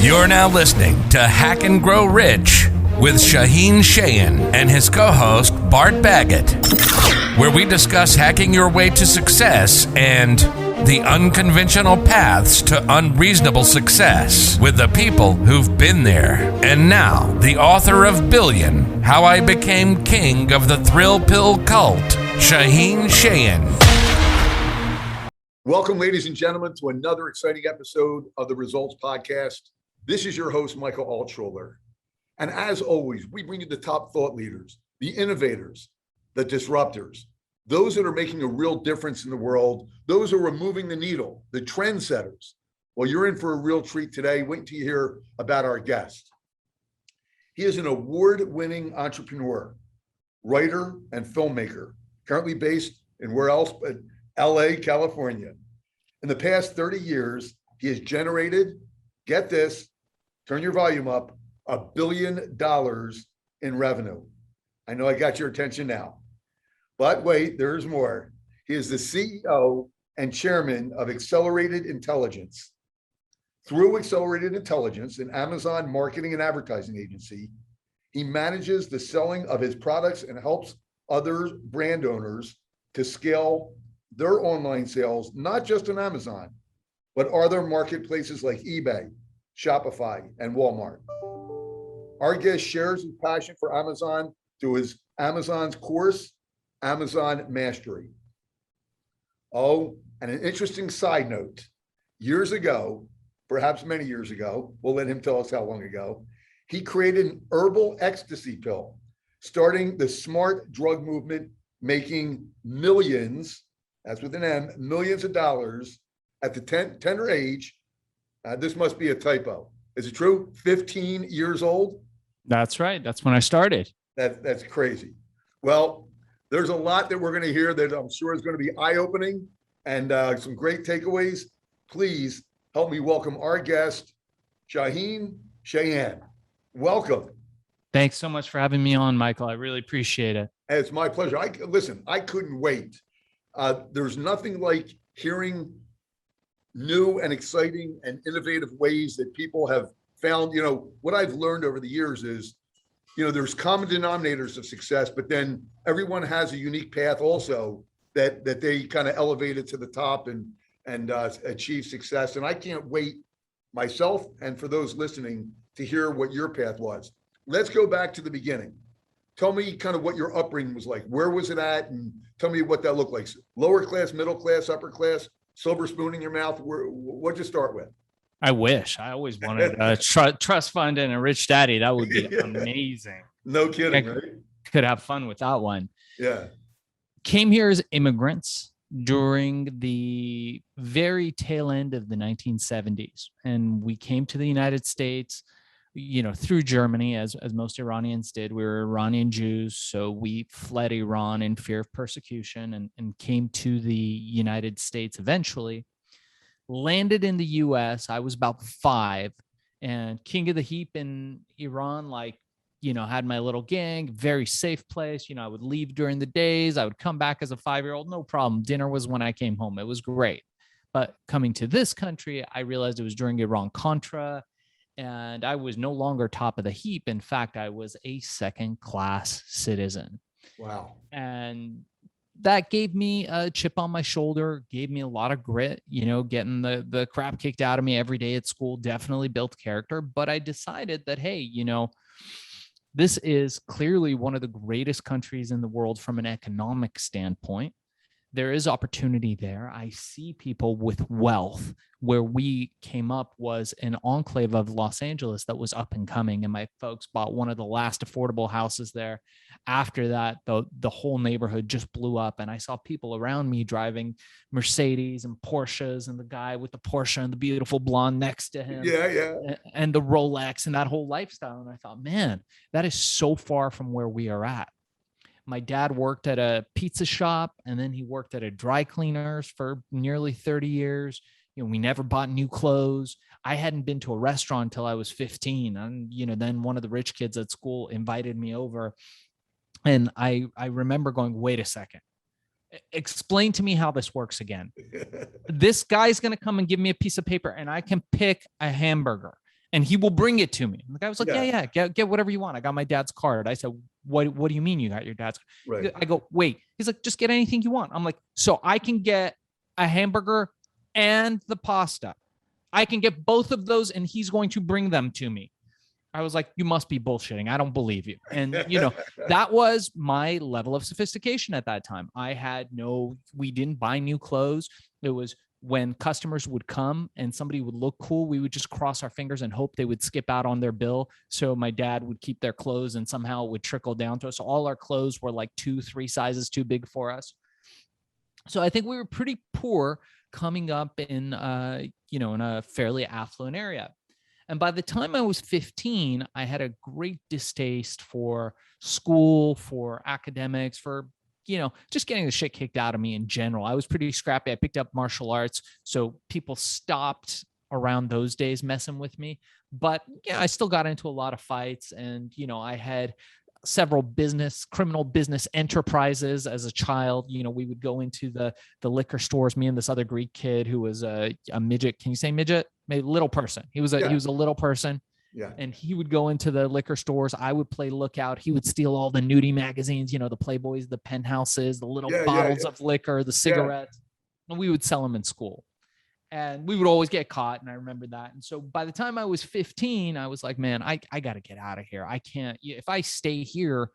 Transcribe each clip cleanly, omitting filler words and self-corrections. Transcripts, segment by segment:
You're now listening to Hack and Grow Rich with Shaahin and his co-host Bart Baggett, where we discuss hacking your way to success and the unconventional paths to unreasonable success with the people who've been there. And now, the author of Billion, How I Became King of the Thrill Pill Cult, Shaahin. Welcome, ladies and gentlemen, to another exciting episode of the Results Podcast. This is your host, Michael Altshuler. And as always, we bring you the top thought leaders, the innovators, the disruptors, those that are making a real difference in the world, those who are moving the needle, the trendsetters. Well, you're in for a real treat today. Wait until you hear about our guest. He is an award-winning entrepreneur, writer, and filmmaker, currently based in where else but LA, California. In the past 30 years, he has generated, get this, turn your volume up, $1 billion in revenue. I know I got your attention now, but wait, there's more. He is the CEO and chairman of Accelerated Intelligence. Through Accelerated Intelligence, an Amazon marketing and advertising agency, he manages the selling of his products and helps other brand owners to scale their online sales, not just on Amazon, but other marketplaces like eBay, Shopify, and Walmart. Our guest shares his passion for Amazon through his Amazon's course, Amazon Mastery. Oh, and an interesting side note, years ago, perhaps many years ago, we'll let him tell us how long ago, he created an herbal ecstasy pill, starting the smart drug movement, making millions, that's with an M, millions of dollars at the tender age. This must be a typo. Is it true? 15 years old? That's right. That's when I started. That's crazy. Well, there's a lot that we're going to hear that I'm sure is going to be eye-opening and some great takeaways. Please help me welcome our guest, Shaahin. Welcome. Thanks so much for having me on, Michael. I really appreciate it. It's my pleasure. I couldn't wait. There's nothing like hearing new and exciting and innovative ways that people have found. You know, what I've learned over the years is, you know, there's common denominators of success, but then everyone has a unique path also that they kind of elevated to the top and achieve success. And I can't wait myself and for those listening to hear what your path was. Let's go back to the beginning. Tell me kind of what your upbringing was like. Where was it at? And tell me what that looked like. Lower class, middle class, upper class, silver spoon in your mouth. What'd you start with? I wish. I always wanted a trust fund and a rich daddy. That would be amazing. No kidding, right? Could have fun with that one. Yeah. Came here as immigrants during the very tail end of the 1970s. And we came to the United States, you know, through Germany, as most Iranians did. We were Iranian Jews, so we fled Iran in fear of persecution and came to the United States eventually. Landed in the US. I was about 5 and king of the heap in Iran, like, you know, had my little gang, very safe place. You know, I would leave during the days. I would come back as a 5-year-old, no problem. Dinner was when I came home. It was great. But coming to this country, I realized it was during Iran-Contra, and I was no longer top of the heap. In fact, I was a second-class citizen. Wow. And that gave me a chip on my shoulder, gave me a lot of grit, you know, getting the crap kicked out of me every day at school, definitely built character. But I decided that, hey, you know, this is clearly one of the greatest countries in the world from an economic standpoint. There is opportunity there. I see people with wealth. Where we came up was an enclave of Los Angeles that was up and coming, and my folks bought one of the last affordable houses there. After that, the whole neighborhood just blew up, and I saw people around me driving Mercedes and Porsches, and the guy with the Porsche and the beautiful blonde next to him, and the Rolex and that whole lifestyle. And I thought, man, that is so far from where we are at. My dad worked at a pizza shop, and then he worked at a dry cleaners for nearly 30 years. You know, we never bought new clothes. I hadn't been to a restaurant until I was 15. And, you know, then one of the rich kids at school invited me over. And I remember going, wait a second. explain to me how this works again. This guy's going to come and give me a piece of paper and I can pick a hamburger and he will bring it to me. And the guy was like, Yeah. get whatever you want. I got my dad's card. I said, what do you mean you got your dad's card? Right. I go, wait. He's like, just get anything you want. I'm like, so I can get a hamburger and the pasta. I can get both of those, and he's going to bring them to me. I was like, you must be bullshitting. I don't believe you. And, that was my level of sophistication at that time. We didn't buy new clothes. It was when customers would come and somebody would look cool, we would just cross our fingers and hope they would skip out on their bill. So my dad would keep their clothes and somehow it would trickle down to us. So all our clothes were like 2-3 sizes too big for us. So I think we were pretty poor coming up in, in a fairly affluent area. And by the time I was 15, I had a great distaste for school, for academics, for, just getting the shit kicked out of me in general. I was pretty scrappy. I picked up martial arts. So people stopped around those days messing with me. But yeah, I still got into a lot of fights. And, I had several criminal business enterprises as a child. We would go into the liquor stores, me and this other Greek kid who was a midget. Can you say midget? Maybe little person. He was a little person. Yeah. And he would go into the liquor stores. I would play lookout. He would steal all the nudie magazines, the Playboys, the Penthouses, the little bottles of liquor, the cigarettes. And we would sell them in school. And we would always get caught. And I remember that. And so by the time I was 15, I was like, man, I got to get out of here. I can't, if I stay here,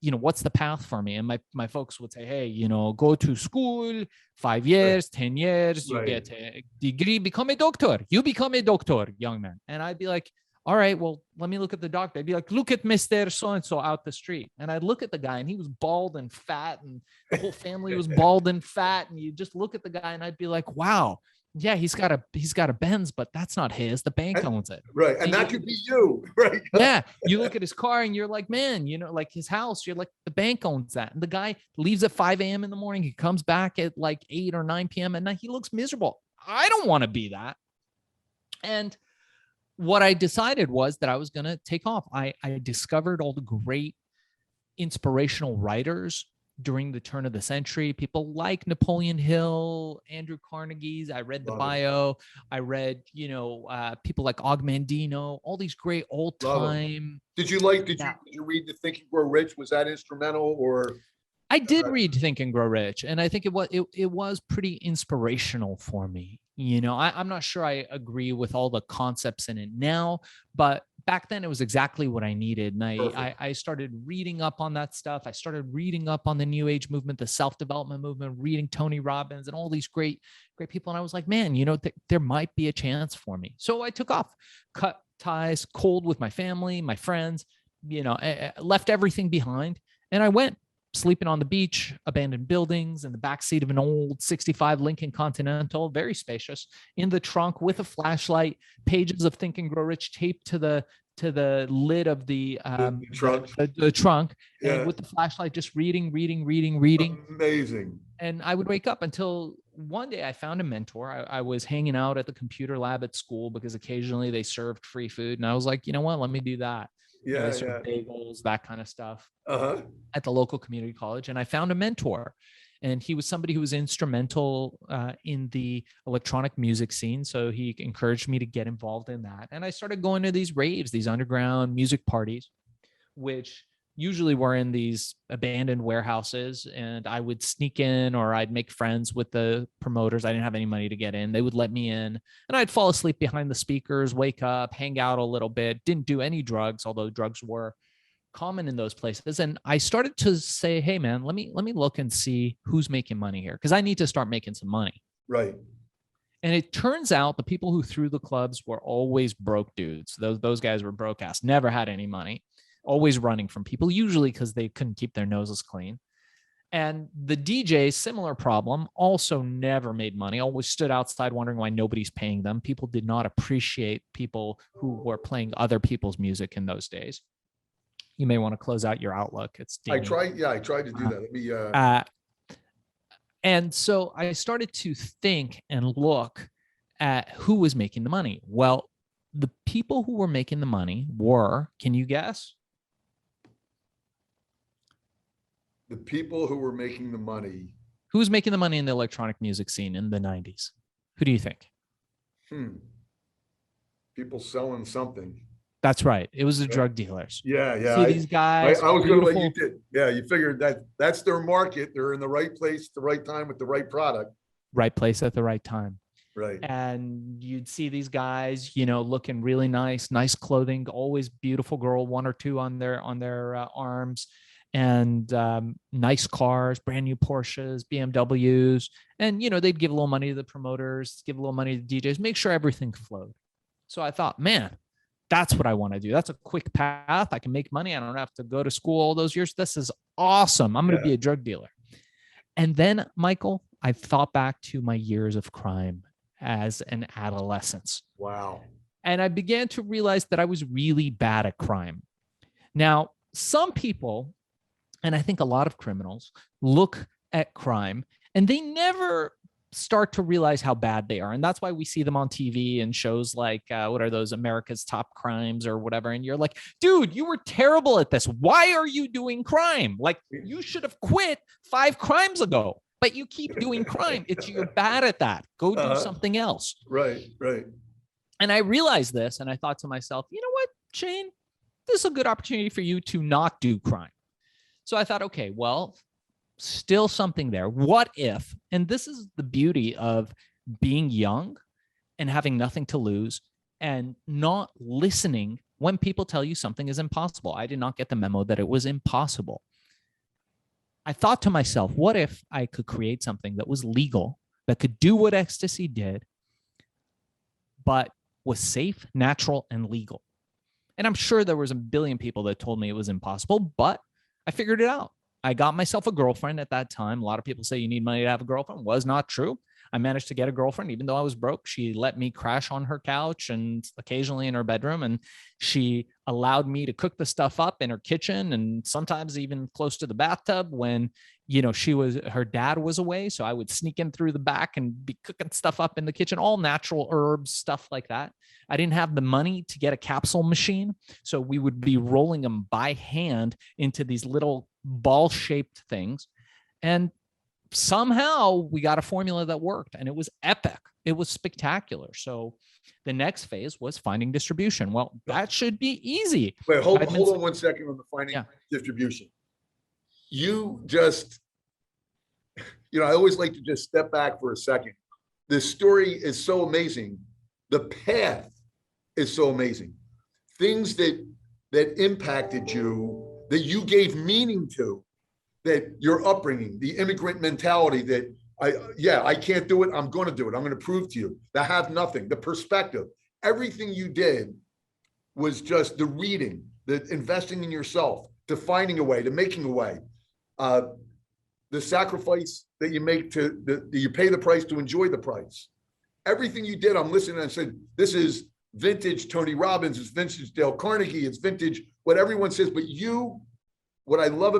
what's the path for me? And my folks would say, hey, go to school, 5 years, 10 years, you get a degree, become a doctor. You become a doctor, young man. And I'd be like, all right, well, let me look at the doctor. I'd be like, look at Mr. So-and-so out the street. And I'd look at the guy and he was bald and fat and the whole family was bald and fat. And you just look at the guy and I'd be like, wow, yeah, he's got a Benz, but that's not his. The bank owns it. Right. And that could be you. Right. Yeah. You look at his car and you're like, man, like his house, you're like, the bank owns that. And the guy leaves at 5 a.m. in the morning. He comes back at like 8 or 9 p.m. and he looks miserable. I don't want to be that. And what I decided was that I was going to take off. I discovered all the great inspirational writers during the turn of the century, people like Napoleon Hill, Andrew Carnegie's. I read the bio. I read, people like Og Mandino, all these great old time. Did you read the Think and Grow Rich? Was that instrumental or? I did read Think and Grow Rich, and I think it was pretty inspirational for me. I'm not sure I agree with all the concepts in it now, but back then it was exactly what I needed. And I started reading up on that stuff. I started reading up on the New Age movement, the self-development movement, reading Tony Robbins and all these great people. And I was like, man, there might be a chance for me. So I took off, cut ties, cold with my family, my friends, I left everything behind, and I went. Sleeping on the beach, abandoned buildings, in the backseat of an old 65 Lincoln Continental, very spacious, in the trunk with a flashlight, pages of Think and Grow Rich taped to the lid of the trunk, the trunk, and with the flashlight, just reading. Amazing. And I would wake up until one day I found a mentor. I was hanging out at the computer lab at school because occasionally they served free food, and I was like, you know what, let me do that. They serve bagels, that kind of stuff at the local community college. And I found a mentor, and he was somebody who was instrumental in the electronic music scene. So he encouraged me to get involved in that. And I started going to these raves, these underground music parties, which usually were in these abandoned warehouses. And I would sneak in, or I'd make friends with the promoters. I didn't have any money to get in. They would let me in, and I'd fall asleep behind the speakers, wake up, hang out a little bit, didn't do any drugs, although drugs were common in those places. And I started to say, hey man, let me look and see who's making money here, because I need to start making some money. Right. And it turns out the people who threw the clubs were always broke dudes. Those guys were broke ass, never had any money, always running from people, usually because they couldn't keep their noses clean. And the DJs, similar problem, also never made money, always stood outside wondering why nobody's paying them. People did not appreciate people who were playing other people's music in those days. You may want to close out your Outlook. I tried to do that. Let me. And so I started to think and look at who was making the money. Well, the people who were making the money were, can you guess? The people who were making the money. Who was making the money in the electronic music scene in the 90s? Who do you think? people selling something. That's right. It was the Yeah. drug dealers. Yeah. See these guys. I was going to let beautiful. you did. Yeah. You figured that's their market. They're in the right place, the right time with the right product. Right place at the right time. Right. And you'd see these guys, looking really nice clothing, always beautiful girl, one or two on their arms, and nice cars, brand new Porsches, BMWs. And, they'd give a little money to the promoters, give a little money to the DJs, make sure everything flowed. So I thought, man, that's what I want to do. That's a quick path. I can make money. I don't have to go to school all those years. This is awesome. I'm going to be a drug dealer. And then, Michael, I thought back to my years of crime as an adolescent. Wow. And I began to realize that I was really bad at crime. Now, some people, and I think a lot of criminals, look at crime and they never start to realize how bad they are. And that's why we see them on TV and shows like, what are those, America's Top Crimes or whatever. And you're like, dude, you were terrible at this. Why are you doing crime? Like, you should have quit 5 crimes ago, but you keep doing crime. You're bad at that. Go do something else. Right. And I realized this and I thought to myself, you know what, Shane, this is a good opportunity for you to not do crime. So I thought, okay, well, still something there. What if, and this is the beauty of being young and having nothing to lose and not listening when people tell you something is impossible. I did not get the memo that it was impossible. I thought to myself, what if I could create something that was legal, that could do what ecstasy did, but was safe, natural, and legal? And I'm sure there was a billion people that told me it was impossible, but I figured it out. I got myself a girlfriend at that time. A lot of people say you need money to have a girlfriend. Was not true. I managed to get a girlfriend, even though I was broke. She let me crash on her couch and occasionally in her bedroom. And she allowed me to cook the stuff up in her kitchen and sometimes even close to the bathtub when, her dad was away. So I would sneak in through the back and be cooking stuff up in the kitchen, all natural herbs, stuff like that. I didn't have the money to get a capsule machine. So we would be rolling them by hand into these little ball-shaped things. And somehow we got a formula that worked and it was epic. It was spectacular. So the next phase was finding distribution. Well, that should be easy. Wait, hold on 1 second on the finding distribution. You just, I always like to just step back for a second. This story is so amazing. The path is so amazing. Things that impacted you, that you gave meaning to, that your upbringing, the immigrant mentality that I can't do it. I'm going to do it. I'm going to prove to you that I have nothing, the perspective, everything you did was just the reading, the investing in yourself, to finding a way, to making a way, the sacrifice that you make you pay the price to enjoy the price. Everything you did, I'm listening and I said, this is vintage Tony Robbins, it's vintage Dale Carnegie, it's vintage what everyone says. But what I love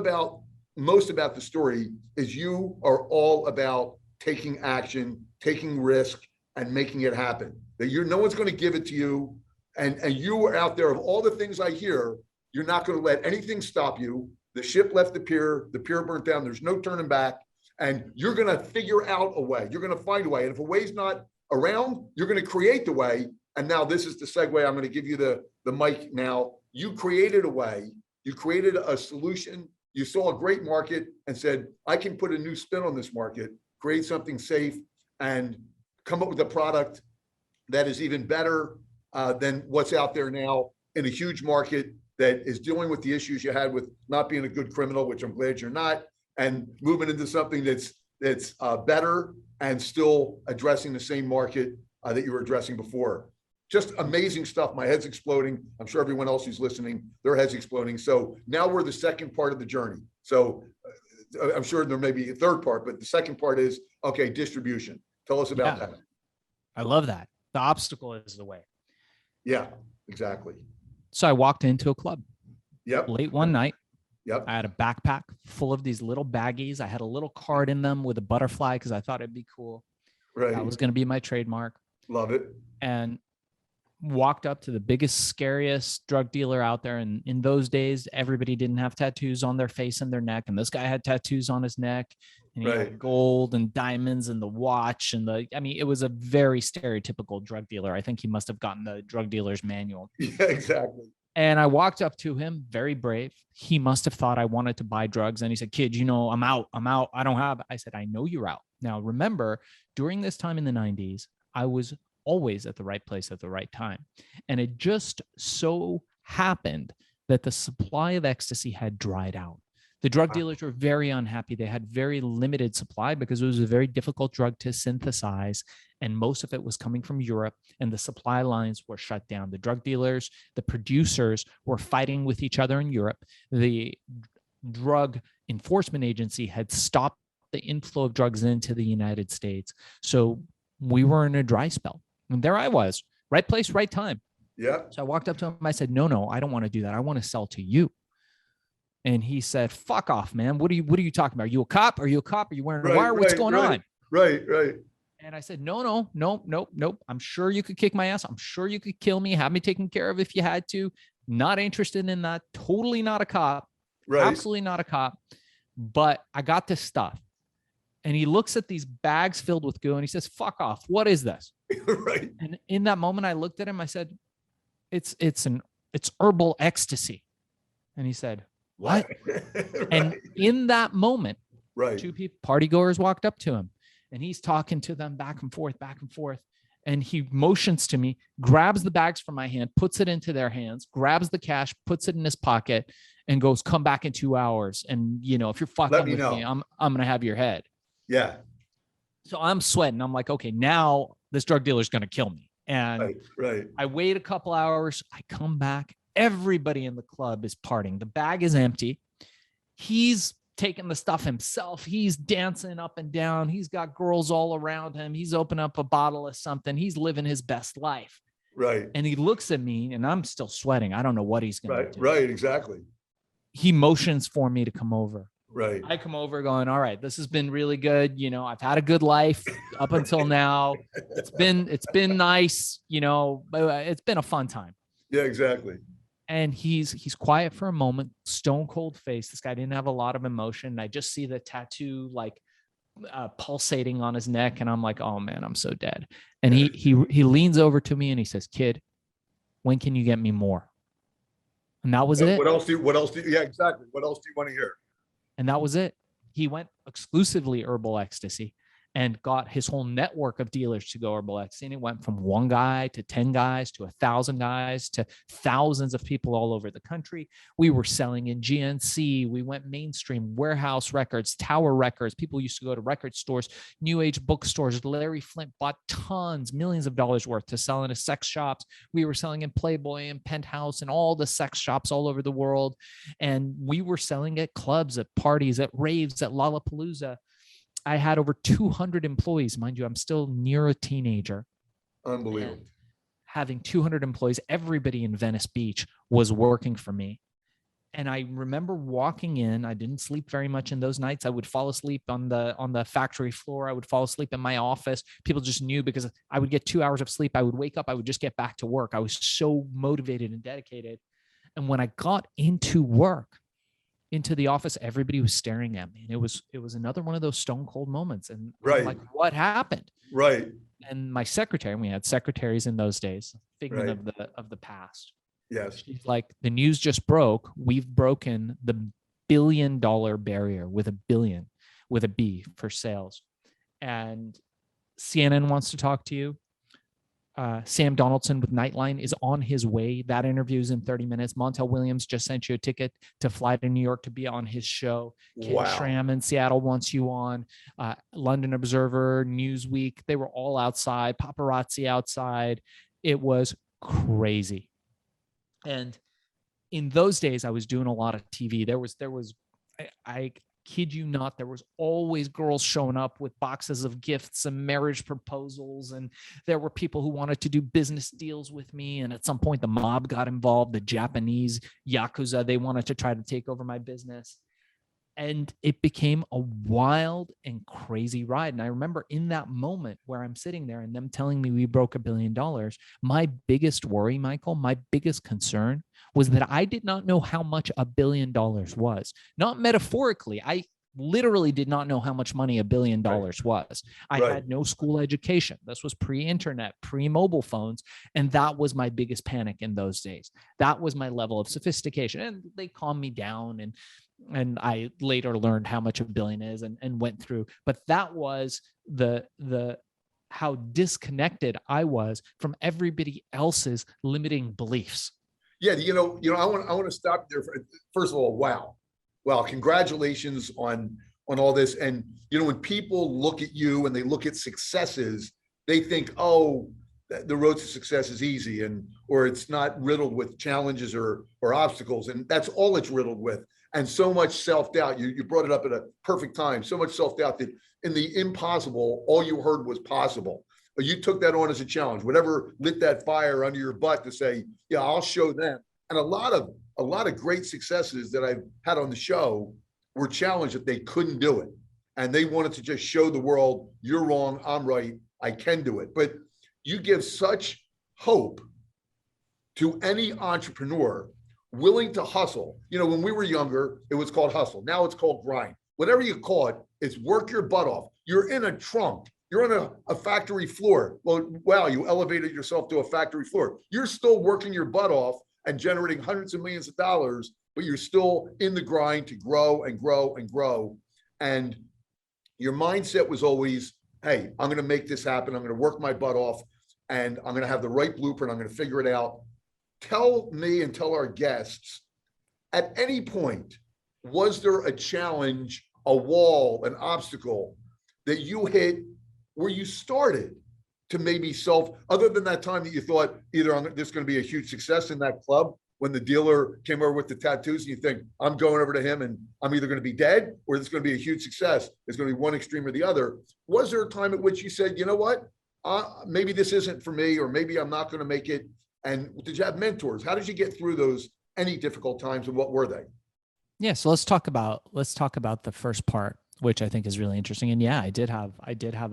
most about the story is you are all about taking action, taking risk, and making it happen. That no one's going to give it to you. And you are out there. Of all the things I hear, you're not going to let anything stop you. The ship left the pier burnt down. There's no turning back. And you're going to figure out a way. You're going to find a way. And if a way's not around, you're going to create the way. And now this is the segue. I'm going to give you the mic now. You created a way. You created a solution. You saw a great market and said, I can put a new spin on this market, create something safe, and come up with a product that is even better than what's out there now in a huge market that is dealing with the issues you had with not being a good criminal, which I'm glad you're not, and moving into something that's better and still addressing the same market that you were addressing before. Just amazing stuff. My head's exploding. I'm sure everyone else who's listening, their head's exploding. So now we're the second part of the journey. So I'm sure there may be a third part, but the second part is, okay, distribution. Tell us about that. I love that. The obstacle is the way. Yeah, exactly. So I walked into a club late one night. I had a backpack full of these little baggies. I had a little card in them with a butterfly because I thought it'd be cool. Right. That was going to be my trademark. Love it. And walked up to the biggest, scariest drug dealer out there. And in those days, everybody didn't have tattoos on their face and their neck. And this guy had tattoos on his neck And he had gold and diamonds and the watch and it was a very stereotypical drug dealer. I think he must have gotten the drug dealer's manual. Yeah, exactly. And I walked up to him, very brave. He must have thought I wanted to buy drugs. And he said, kid, I'm out. I don't have. I said, I know you're out. Now, remember, during this time in the 90s, I was always at the right place at the right time. And it just so happened that the supply of ecstasy had dried out. The drug dealers were very unhappy. They had very limited supply because it was a very difficult drug to synthesize. And most of it was coming from Europe, and the supply lines were shut down. The drug dealers, the producers were fighting with each other in Europe. The drug enforcement agency had stopped the inflow of drugs into the United States. So we were in a dry spell. And there I was, right place, right time. Yeah. So I walked up to him. I said, no, I don't want to do that. I want to sell to you. And he said, fuck off, man. What are you talking about? Are you a cop? Are you wearing a wire? What's going on? Right. And I said, no. I'm sure you could kick my ass. I'm sure you could kill me, have me taken care of if you had to. Not interested in that. Totally not a cop. Right. Absolutely not a cop. But I got this stuff. And he looks at these bags filled with goo and he says, fuck off. What is this? Right. And in that moment, I looked at him. I said, it's herbal ecstasy. And he said, what? Right. And in that moment, right, two people, party goers, walked up to him and he's talking to them back and forth. And he motions to me, grabs the bags from my hand, puts it into their hands, grabs the cash, puts it in his pocket and goes, come back in 2 hours. And if you're fucking with me, I'm going to have your head. Yeah. So I'm sweating. I'm like, okay, now this drug dealer is going to kill me. And right. I wait a couple hours. I come back. Everybody in the club is partying. The bag is empty. He's taking the stuff himself. He's dancing up and down. He's got girls all around him. He's opened up a bottle of something. He's living his best life. Right. And he looks at me and I'm still sweating. I don't know what he's going to do. Right. Exactly. He motions for me to come over. Right. I come over going, all right, this has been really good. I've had a good life up until now. It's been nice. It's been a fun time. Yeah, exactly. And he's quiet for a moment, stone cold face. This guy didn't have a lot of emotion. I just see the tattoo pulsating on his neck. And I'm like, oh man, I'm so dead. And he leans over to me and he says, kid, when can you get me more? And that was it. What else do you, yeah, exactly. What else do you want to hear? And that was it. He went exclusively herbal ecstasy and got his whole network of dealers to go herbal ecstasy. And it went from 1 guy to 10 guys to 1,000 guys to thousands of people all over the country. We were selling in GNC. We went mainstream, Warehouse Records, Tower Records. People used to go to record stores, New Age bookstores. Larry Flint bought tons, millions of dollars worth to sell into sex shops. We were selling in Playboy and Penthouse and all the sex shops all over the world. And we were selling at clubs, at parties, at raves, at Lollapalooza. I had over 200 employees. Mind you, I'm still near a teenager. Unbelievable. And having 200 employees, everybody in Venice Beach was working for me. And I remember walking in. I didn't sleep very much in those nights. I would fall asleep on the factory floor. I would fall asleep in my office. People just knew because I would get 2 hours of sleep. I would wake up. I would just get back to work. I was so motivated and dedicated. And when I got into work, into the office, everybody was staring at me. And it was another one of those stone cold moments. And right. I'm like, what happened? Right. And my secretary, we had secretaries in those days, figment of the past. Yes. She's like, the news just broke. We've broken the $1 billion barrier with a B for sales. And CNN wants to talk to you. Sam Donaldson with Nightline is on his way. That interview is in 30 minutes. Montel Williams just sent you a ticket to fly to New York to be on his show. Wow. Ken Schramm in Seattle wants you on. London Observer, Newsweek, they were all outside. Paparazzi outside. It was crazy. And in those days, I was doing a lot of TV. There was I kid you not, there was always girls showing up with boxes of gifts and marriage proposals. And there were people who wanted to do business deals with me. And at some point, the mob got involved, the Japanese Yakuza, they wanted to try to take over my business. And it became a wild and crazy ride. And I remember in that moment where I'm sitting there and them telling me we broke $1 billion, my biggest worry, Michael, my biggest concern was that I did not know how much $1 billion was. Not metaphorically. literally did not know how much money $1 billion was. I had no school education. This was pre-internet, pre-mobile phones. And that was my biggest panic in those days. That was my level of sophistication. And they calmed me down, and I later learned how much $1 billion is and went through. But that was the how disconnected I was from everybody else's limiting beliefs. Yeah, I want to stop there. First of all, wow, congratulations on all this. And when people look at you and they look at successes, they think, oh, the road to success is easy, or it's not riddled with challenges or obstacles, and that's all it's riddled with. And so much self-doubt. You brought it up at a perfect time. So much self-doubt that in the impossible, all you heard was possible. But you took that on as a challenge. Whatever lit that fire under your butt to say, yeah, I'll show them. And a lot of great successes that I've had on the show were challenged that they couldn't do it. And they wanted to just show the world, you're wrong, I'm right, I can do it. But you give such hope to any entrepreneur willing to hustle. When we were younger, it was called hustle. Now it's called grind. Whatever you call it, it's work your butt off. You're in a trunk. You're on a factory floor. Well, wow, you elevated yourself to a factory floor. You're still working your butt off and generating hundreds of millions of dollars, but you're still in the grind to grow and grow and grow. And your mindset was always, hey, I'm going to make this happen. I'm going to work my butt off, and I'm going to have the right blueprint. I'm going to figure it out. Tell me and tell our guests, at any point, was there a challenge, a wall, an obstacle that you hit where you started to maybe other than that time that you thought either this is going to be a huge success in that club when the dealer came over with the tattoos, and you think, I'm going over to him and I'm either going to be dead or this is going to be a huge success. It's going to be one extreme or the other. Was there a time at which you said, you know what, maybe this isn't for me, or maybe I'm not going to make it? And did you have mentors? How did you get through any difficult times, and what were they? Yeah. So let's talk about the first part, which I think is really interesting. And yeah, I did have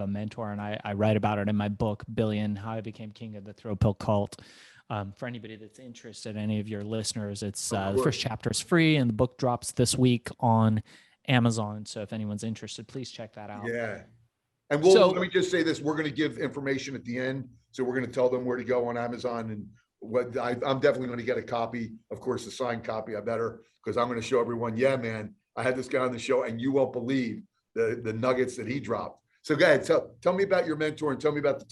a mentor, and I write about it in my book, Billion, How I Became King of the Throw Pill Cult. For anybody that's interested, any of your listeners, it's the first chapter is free, and the book drops this week on Amazon. So if anyone's interested, please check that out. Yeah. And let me just say this, we're going to give information at the end. So we're going to tell them where to go on Amazon, and I'm definitely going to get a copy, of course, a signed copy. I better, because I'm going to show everyone, yeah, man, I had this guy on the show, and you won't believe the nuggets that he dropped. So go ahead, tell me about your mentor, and tell me about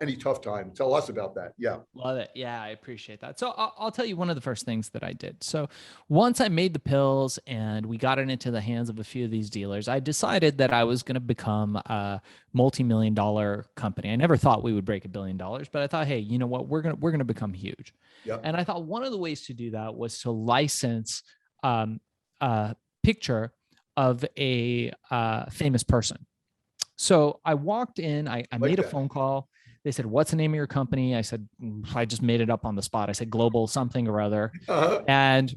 any tough time. Tell us about that. Yeah. Love it. Yeah, I appreciate that. So I'll tell you one of the first things that I did. So once I made the pills and we got it into the hands of a few of these dealers, I decided that I was going to become a multi-million-dollar company. I never thought we would break $1 billion, but I thought, hey, you know what? We're going to become huge. Yep. And I thought one of the ways to do that was to license a picture of a famous person. So I walked in, I made a phone call. They said, what's the name of your company? I said, I just made it up on the spot. I said, Global something or other. And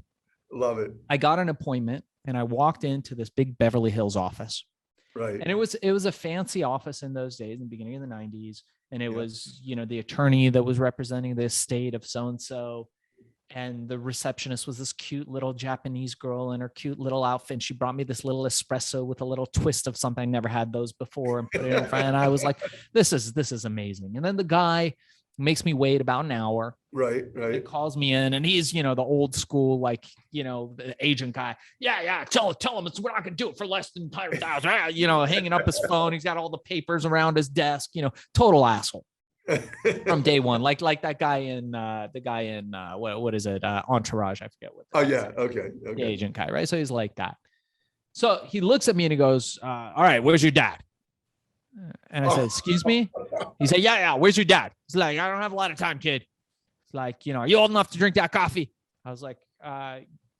love it. I got an appointment, and I walked into this big Beverly Hills office. Right. And it was a fancy office in those days, in the beginning of the 90s. And it was, the attorney that was representing the estate of so-and-so. And the receptionist was this cute little Japanese girl in her cute little outfit. She brought me this little espresso with a little twist of something. I never had those before, and put it in front. And I was like, this is amazing. And then the guy makes me wait about an hour. Right. He calls me in, and he's, the old school, the agent guy. Yeah. Tell him we're not going to do it for less than 100,000. Hanging up his phone. He's got all the papers around his desk, total asshole. From day one, like that guy in what is it, Entourage, I forget what. Oh yeah, okay. The agent guy, right? So he's like that. So he looks at me and he goes, all right, where's your dad? And I said, excuse me? He said, yeah, where's your dad? He's like, I don't have a lot of time, kid. It's like, are you old enough to drink that coffee? I was like,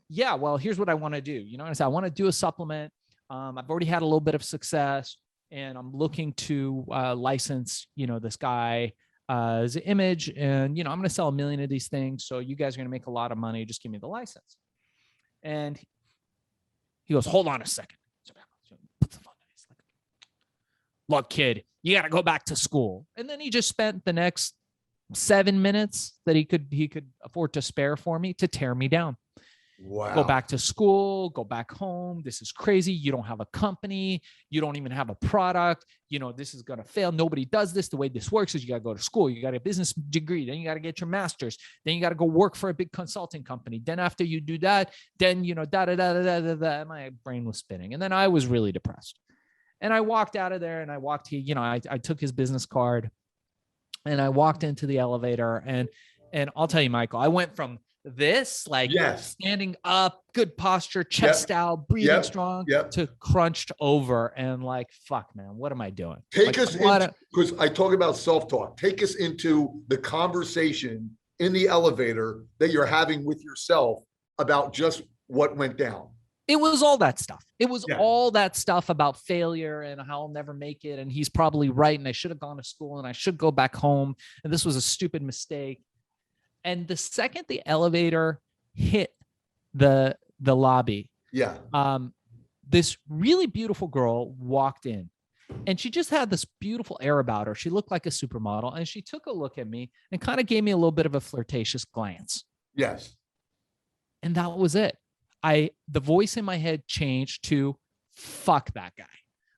yeah, well, here's what I want to do. And I said, I want to do a supplement. I've already had a little bit of success, and I'm looking to license, this guy his image, and, I'm going to sell 1 million of these things. So you guys are going to make a lot of money. Just give me the license. And he goes, hold on a second. Puts the phone down. He's like, look, kid, you got to go back to school. And then he just spent the next 7 minutes that he could afford to spare for me to tear me down. Wow. Go back to school, go back home. This is crazy. You don't have a company. You don't even have a product. This is going to fail. Nobody does this. The way this works is you got to go to school. You got a business degree. Then you got to get your master's. Then you got to go work for a big consulting company. Then after you do that, then, my brain was spinning. And then I was really depressed. And I walked out of there and I took his business card and I walked into the elevator and I'll tell you, Michael, I went from this standing up, good posture, chest out, breathing strong to crunched over and like, fuck, man, what am I doing? Take us into, because I talk about self-talk. Take us into the conversation in the elevator that you're having with yourself about just what went down. It was all that stuff. It was all that stuff about failure and how I'll never make it. And he's probably right. And I should have gone to school and I should go back home. And this was a stupid mistake. And the second the elevator hit the lobby, this really beautiful girl walked in and she just had this beautiful air about her. She looked like a supermodel and she took a look at me and kind of gave me a little bit of a flirtatious glance. Yes. And that was it. The voice in my head changed to fuck that guy.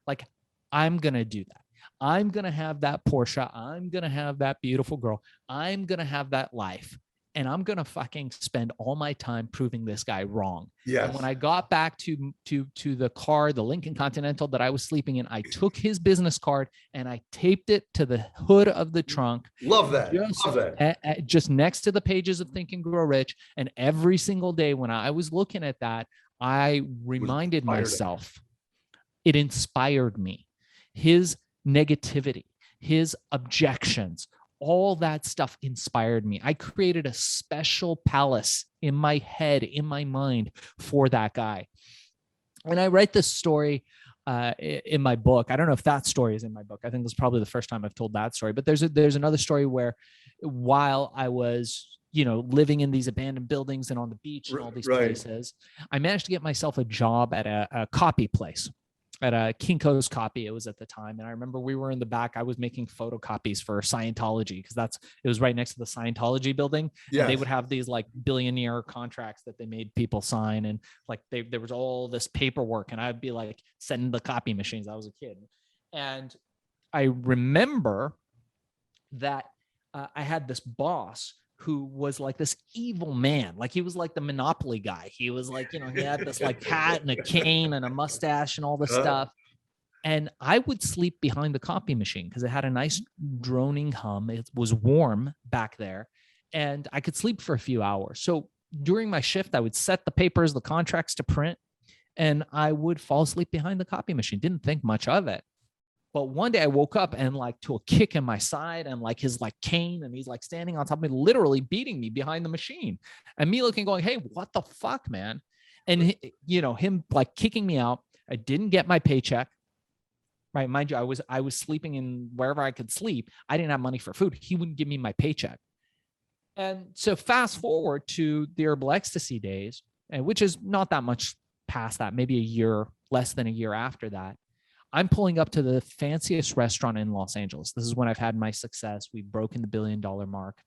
Like, I'm going to do that. I'm going to have that Porsche. I'm going to have that beautiful girl. I'm going to have that life. And I'm going to fucking spend all my time proving this guy wrong. Yes. And when I got back to the car, the Lincoln Continental that I was sleeping in, I took his business card and I taped it to the hood of the trunk. Love that. Just next to the pages of Think and Grow Rich. And every single day when I was looking at that, I reminded myself, it inspired me. His negativity, his objections, all that stuff inspired me. I created a special palace in my head, in my mind for that guy. And I write this story in my book. I don't know if that story is in my book. I think this is probably the first time I've told that story, but there's another story where while I was, living in these abandoned buildings and on the beach and all these places, I managed to get myself a job at a copy place. At a Kinko's Copy, it was at the time. And I remember we were in the back. I was making photocopies for Scientology because it was right next to the Scientology building. Yeah. And they would have these like billionaire contracts that they made people sign. And like there was all this paperwork and I'd be like sending the copy machines. I was a kid. And I remember that I had this boss who was like this evil man. Like he was like the Monopoly guy. He was like, he had this like hat and a cane and a mustache and all this stuff. And I would sleep behind the copy machine because it had a nice droning hum. It was warm back there and I could sleep for a few hours. So during my shift, I would set the papers, the contracts to print, and I would fall asleep behind the copy machine. Didn't think much of it. But one day I woke up and like to a kick in my side and like his like cane and he's like standing on top of me, literally beating me behind the machine and me looking going, hey, what the fuck, man? And him like kicking me out. I didn't get my paycheck, right? Mind you, I was sleeping in wherever I could sleep. I didn't have money for food. He wouldn't give me my paycheck. And so fast forward to the herbal ecstasy days, which is not that much past that, maybe a year, less than a year after that. I'm pulling up to the fanciest restaurant in Los Angeles. This is when I've had my success. We've broken the $1 billion mark.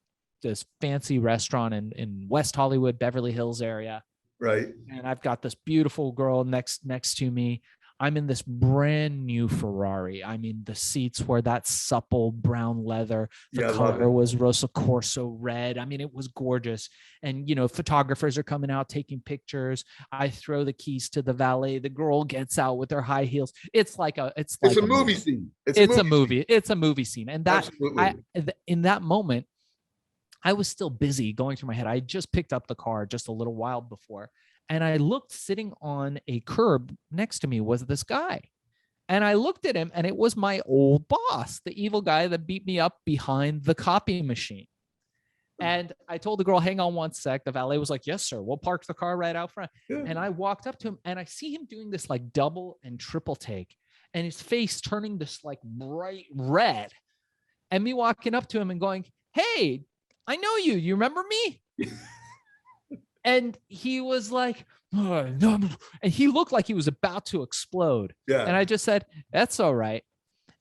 This fancy restaurant in West Hollywood, Beverly Hills area. Right. And I've got this beautiful girl next to me. I'm in this brand new Ferrari. I mean, the seats were that supple brown leather. The color was Rosso Corso red. I mean, it was gorgeous. And, photographers are coming out taking pictures. I throw the keys to the valet. The girl gets out with her high heels. It's like a movie scene. It's a movie scene. And in that moment, I was still busy going through my head. I just picked up the car just a little while before. And I looked, sitting on a curb next to me was this guy. And I looked at him and it was my old boss, the evil guy that beat me up behind the copy machine. And I told the girl, hang on one sec. The valet was like, yes, sir. We'll park the car right out front. Yeah. And I walked up to him and I see him doing this like double and triple take and his face turning this like bright red. And me walking up to him and going, hey, I know you. You remember me? And he was like, oh, no. And he looked like he was about to explode. Yeah. And I just said, that's all right.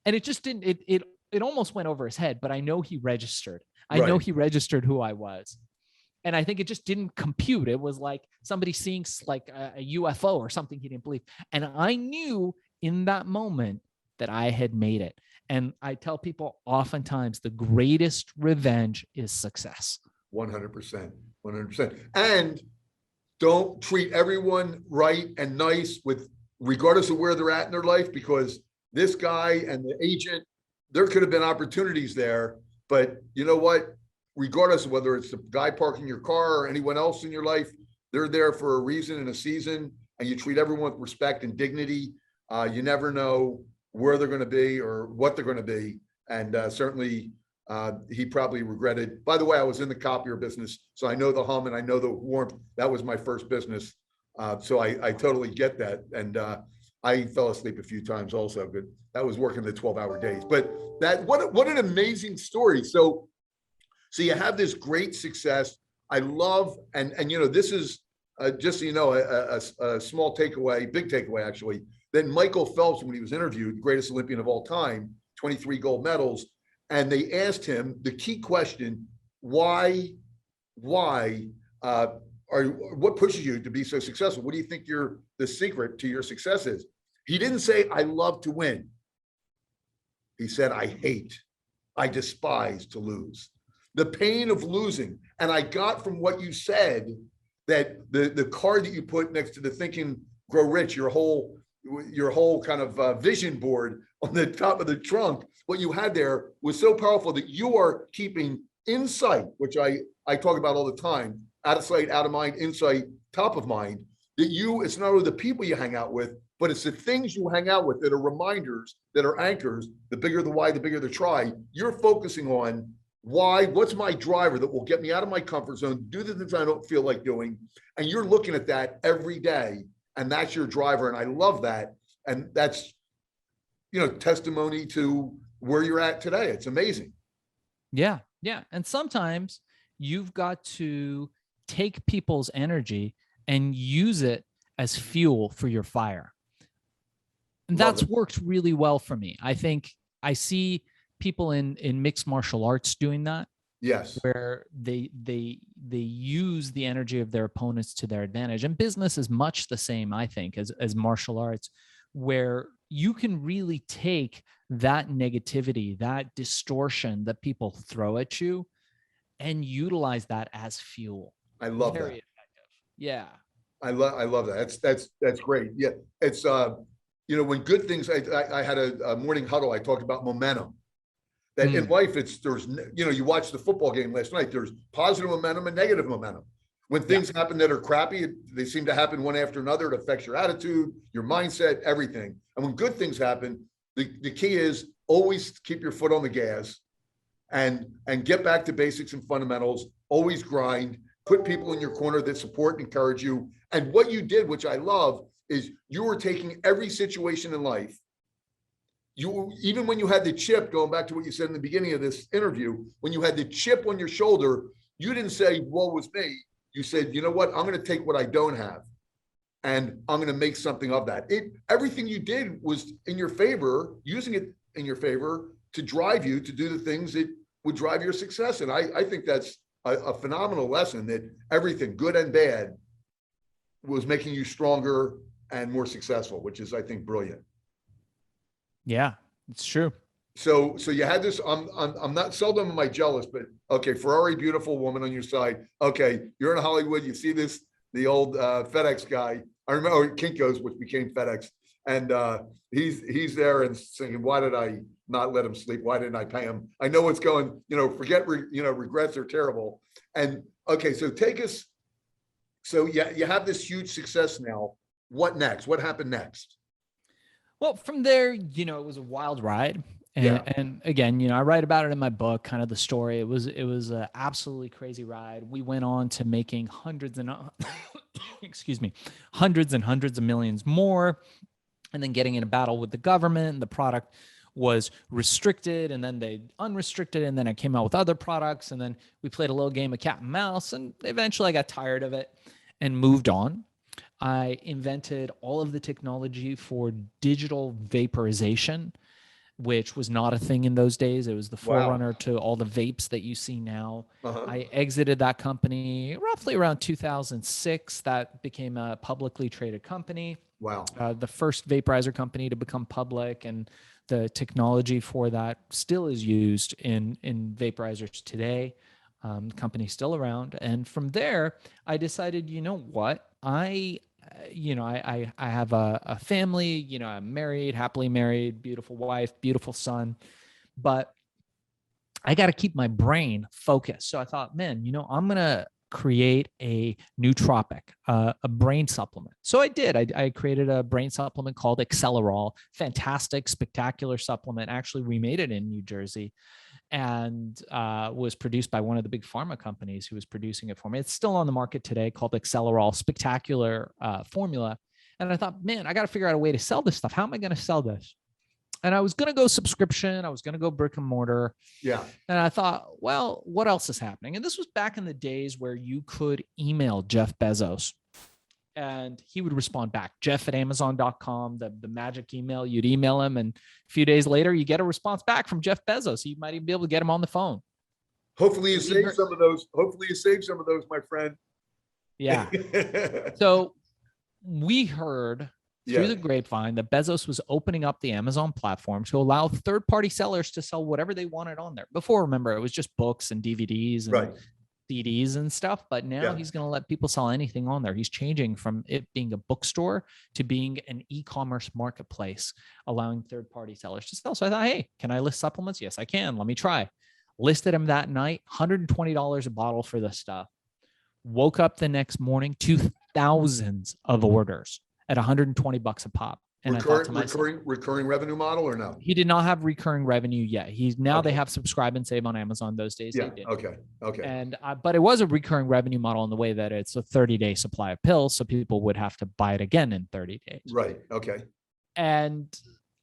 And it just didn't, it almost went over his head, but I know he registered. I know he registered who I was. And I think it just didn't compute. It was like somebody seeing like a UFO or something he didn't believe. And I knew in that moment that I had made it. And I tell people oftentimes the greatest revenge is success. 100%. 100%. And don't treat everyone right and nice with, regardless of where they're at in their life, because this guy and the agent, there could have been opportunities there, but you know what? Regardless of whether it's the guy parking your car or anyone else in your life, they're there for a reason and a season, and you treat everyone with respect and dignity. You never know where they're going to be or what they're going to be. And certainly he probably regretted. By the way, I was in the copier business, so I know the hum and I know the warmth. That was my first business. So I totally get that. And I fell asleep a few times also, but that was working the 12-hour days. But what an amazing story. So you have this great success. I love, and this is just so you know, a small takeaway, big takeaway actually. Then Michael Phelps, when he was interviewed, greatest Olympian of all time, 23 gold medals, and they asked him the key question: why, or what pushes you to be so successful? What do you think the secret to your success is? He didn't say, "I love to win." He said, I despise to lose. The pain of losing. And I got from what you said that the card that you put next to the Think and Grow Rich, your whole kind of vision board on the top of the trunk, what you had there was so powerful that you are keeping insight, which I talk about all the time, out of sight, out of mind, insight, top of mind, that it's not only the people you hang out with, but it's the things you hang out with that are reminders, that are anchors. The bigger the why, the bigger the try. You're focusing on why, what's my driver that will get me out of my comfort zone, do the things I don't feel like doing. And you're looking at that every day, and that's your driver. And I love that. And that's, testimony to where you're at today. It's amazing. Yeah. Yeah. And sometimes you've got to take people's energy and use it as fuel for your fire. And that's worked really well for me. I think I see people in mixed martial arts doing that. Yes. Where they use the energy of their opponents to their advantage. And business is much the same, I think, as martial arts, where you can really take that negativity, that distortion that people throw at you, and utilize that as fuel. I love Very that. effective. Yeah. I love that. That's great. Yeah. It's when good things, I had a morning huddle. I talked about momentum. That in life, you watch the football game last night, there's positive momentum and negative momentum. When things happen that are crappy, they seem to happen one after another. It affects your attitude, your mindset, everything. And when good things happen, the key is always keep your foot on the gas and get back to basics and fundamentals, always grind, put people in your corner that support and encourage you. And what you did, which I love, is you were taking every situation in life. Even when you had the chip, going back to what you said in the beginning of this interview, when you had the chip on your shoulder, you didn't say, woe was me. You said, you know what? I'm going to take what I don't have and I'm going to make something of that. Everything you did was in your favor, using it in your favor to drive you to do the things that would drive your success. And I think that's a phenomenal lesson, that everything, good and bad, was making you stronger and more successful, which is, I think, brilliant. Yeah, it's true. So you had this. I'm not, seldom am I jealous, but okay, Ferrari, beautiful woman on your side. Okay, you're in Hollywood. You see the old FedEx guy. I remember Kinko's, which became FedEx, and he's there and singing, "Why did I not let him sleep? Why didn't I pay him? I know what's going. Forget. Regrets are terrible." And okay, so take us. So yeah, you have this huge success now. What next? What happened next? Well, from there, it was a wild ride. And again, I write about it in my book, kind of the story. It was an absolutely crazy ride. We went on to making hundreds and hundreds of millions more, and then getting in a battle with the government. The product was restricted, and then they unrestricted, and then I came out with other products, and then we played a little game of cat and mouse, and eventually I got tired of it and moved on. I invented all of the technology for digital vaporization. which was not a thing in those days. It was the Wow. forerunner to all the vapes that you see now. Uh-huh. I exited that company roughly around 2006. That became a publicly traded company. Wow. The first vaporizer company to become public, and the technology for that still is used in vaporizers today. The company's still around. And from there, I decided, you know what, I have a family, you know, I'm married, happily married, beautiful wife, beautiful son, but I got to keep my brain focused. So I thought, man, you know, I'm going to create a nootropic, a brain supplement. So I did. I created a brain supplement called Accelerol. Fantastic, spectacular supplement. Actually, we made it in New Jersey, and was produced by one of the big pharma companies who was producing it for me. It's still on the market today, called Accelerol. Spectacular formula. And I thought, man, I got to figure out a way to sell this stuff. How am I going to sell this? And I was going to go subscription. I was going to go brick and mortar. Yeah. And I thought, well, what else is happening? And this was back in the days where you could email Jeff Bezos and he would respond back, jeff@amazon.com, the magic email. You'd email him, and a few days later, you get a response back from Jeff Bezos. You might even be able to get him on the phone. Hopefully you save some of those. Hopefully you save some of those, my friend. Yeah. So we heard through the grapevine that Bezos was opening up the Amazon platform to allow third-party sellers to sell whatever they wanted on there. Before, remember, it was just books and DVDs and CDs and stuff. But now he's going to let people sell anything on there. He's changing from it being a bookstore to being an e-commerce marketplace, allowing third-party sellers to sell. So I thought, hey, can I list supplements? Yes, I can. Let me try. Listed them that night, $120 a bottle for this stuff. Woke up the next morning to thousands of orders at $120 a pop. And I thought to myself, recurring revenue model or no? He did not have recurring revenue yet. They have subscribe and save on Amazon those days. Yeah. They did. Okay. And but it was a recurring revenue model in the way that it's a 30-day supply of pills, so people would have to buy it again in 30 days. Right. Okay. And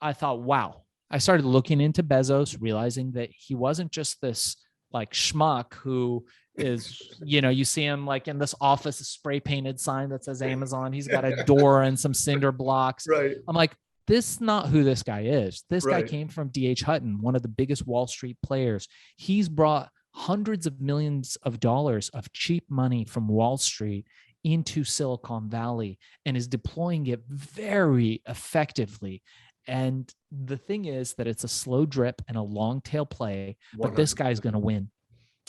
I thought, wow. I started looking into Bezos, realizing that he wasn't just this like schmuck who is, you see him like in this office, a spray painted sign that says Amazon. He's got a door and some cinder blocks. Right. I'm like, this is not who this guy is. This guy came from D.H. Hutton, one of the biggest Wall Street players. He's brought hundreds of millions of dollars of cheap money from Wall Street into Silicon Valley and is deploying it very effectively. And the thing is that it's a slow drip and a long tail play, but 100%. this guy's going to win.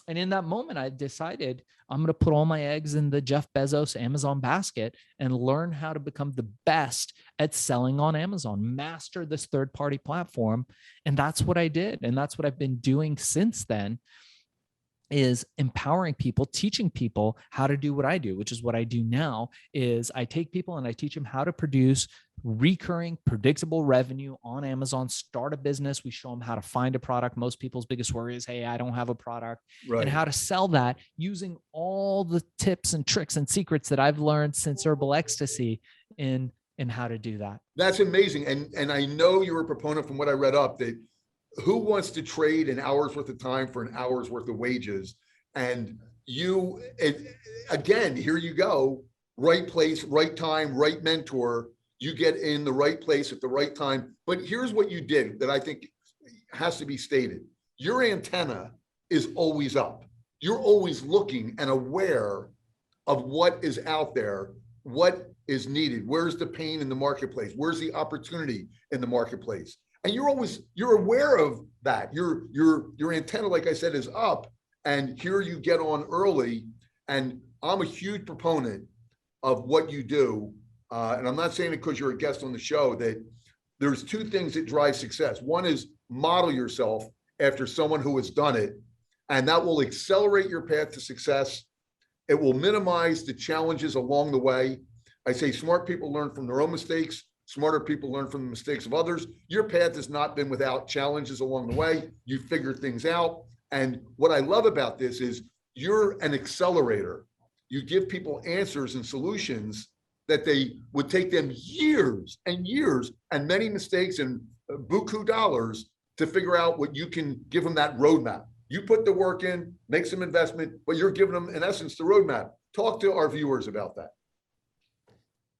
And in that moment, I decided I'm going to put all my eggs in the Jeff Bezos Amazon basket and learn how to become the best at selling on Amazon, master this third-party platform. And that's what I did. And that's what I've been doing since then, is empowering people, teaching people how to do what I do, which is what I do now. Is I take people and I teach them how to produce recurring, predictable revenue on Amazon, start a business. We show them how to find a product. Most people's biggest worry is, hey, I don't have a product, and how to sell that using all the tips and tricks and secrets that I've learned since Herbal Ecstasy in how to do that. That's amazing. And I know you're a proponent from what I read up that who wants to trade an hour's worth of time for an hour's worth of wages? And again, here you go, right place, right time, right mentor. You get in the right place at the right time. But here's what you did that I think has to be stated. Your antenna is always up. You're always looking and aware of what is out there, what is needed. Where's the pain in the marketplace? Where's the opportunity in the marketplace? And you're aware of that. Your antenna, like I said, is up, and here you get on early. And I'm a huge proponent of what you do. And I'm not saying it because you're a guest on the show, that there's two things that drive success. One is model yourself after someone who has done it, and that will accelerate your path to success. It will minimize the challenges along the way. I say smart people learn from their own mistakes. Smarter people learn from the mistakes of others. Your path has not been without challenges along the way. You figure things out. And what I love about this is you're an accelerator. You give people answers and solutions that they would take them years and years and many mistakes and buku dollars to figure out what you can give them that roadmap. You put the work in, make some investment, but you're giving them, in essence, the roadmap. Talk to our viewers about that.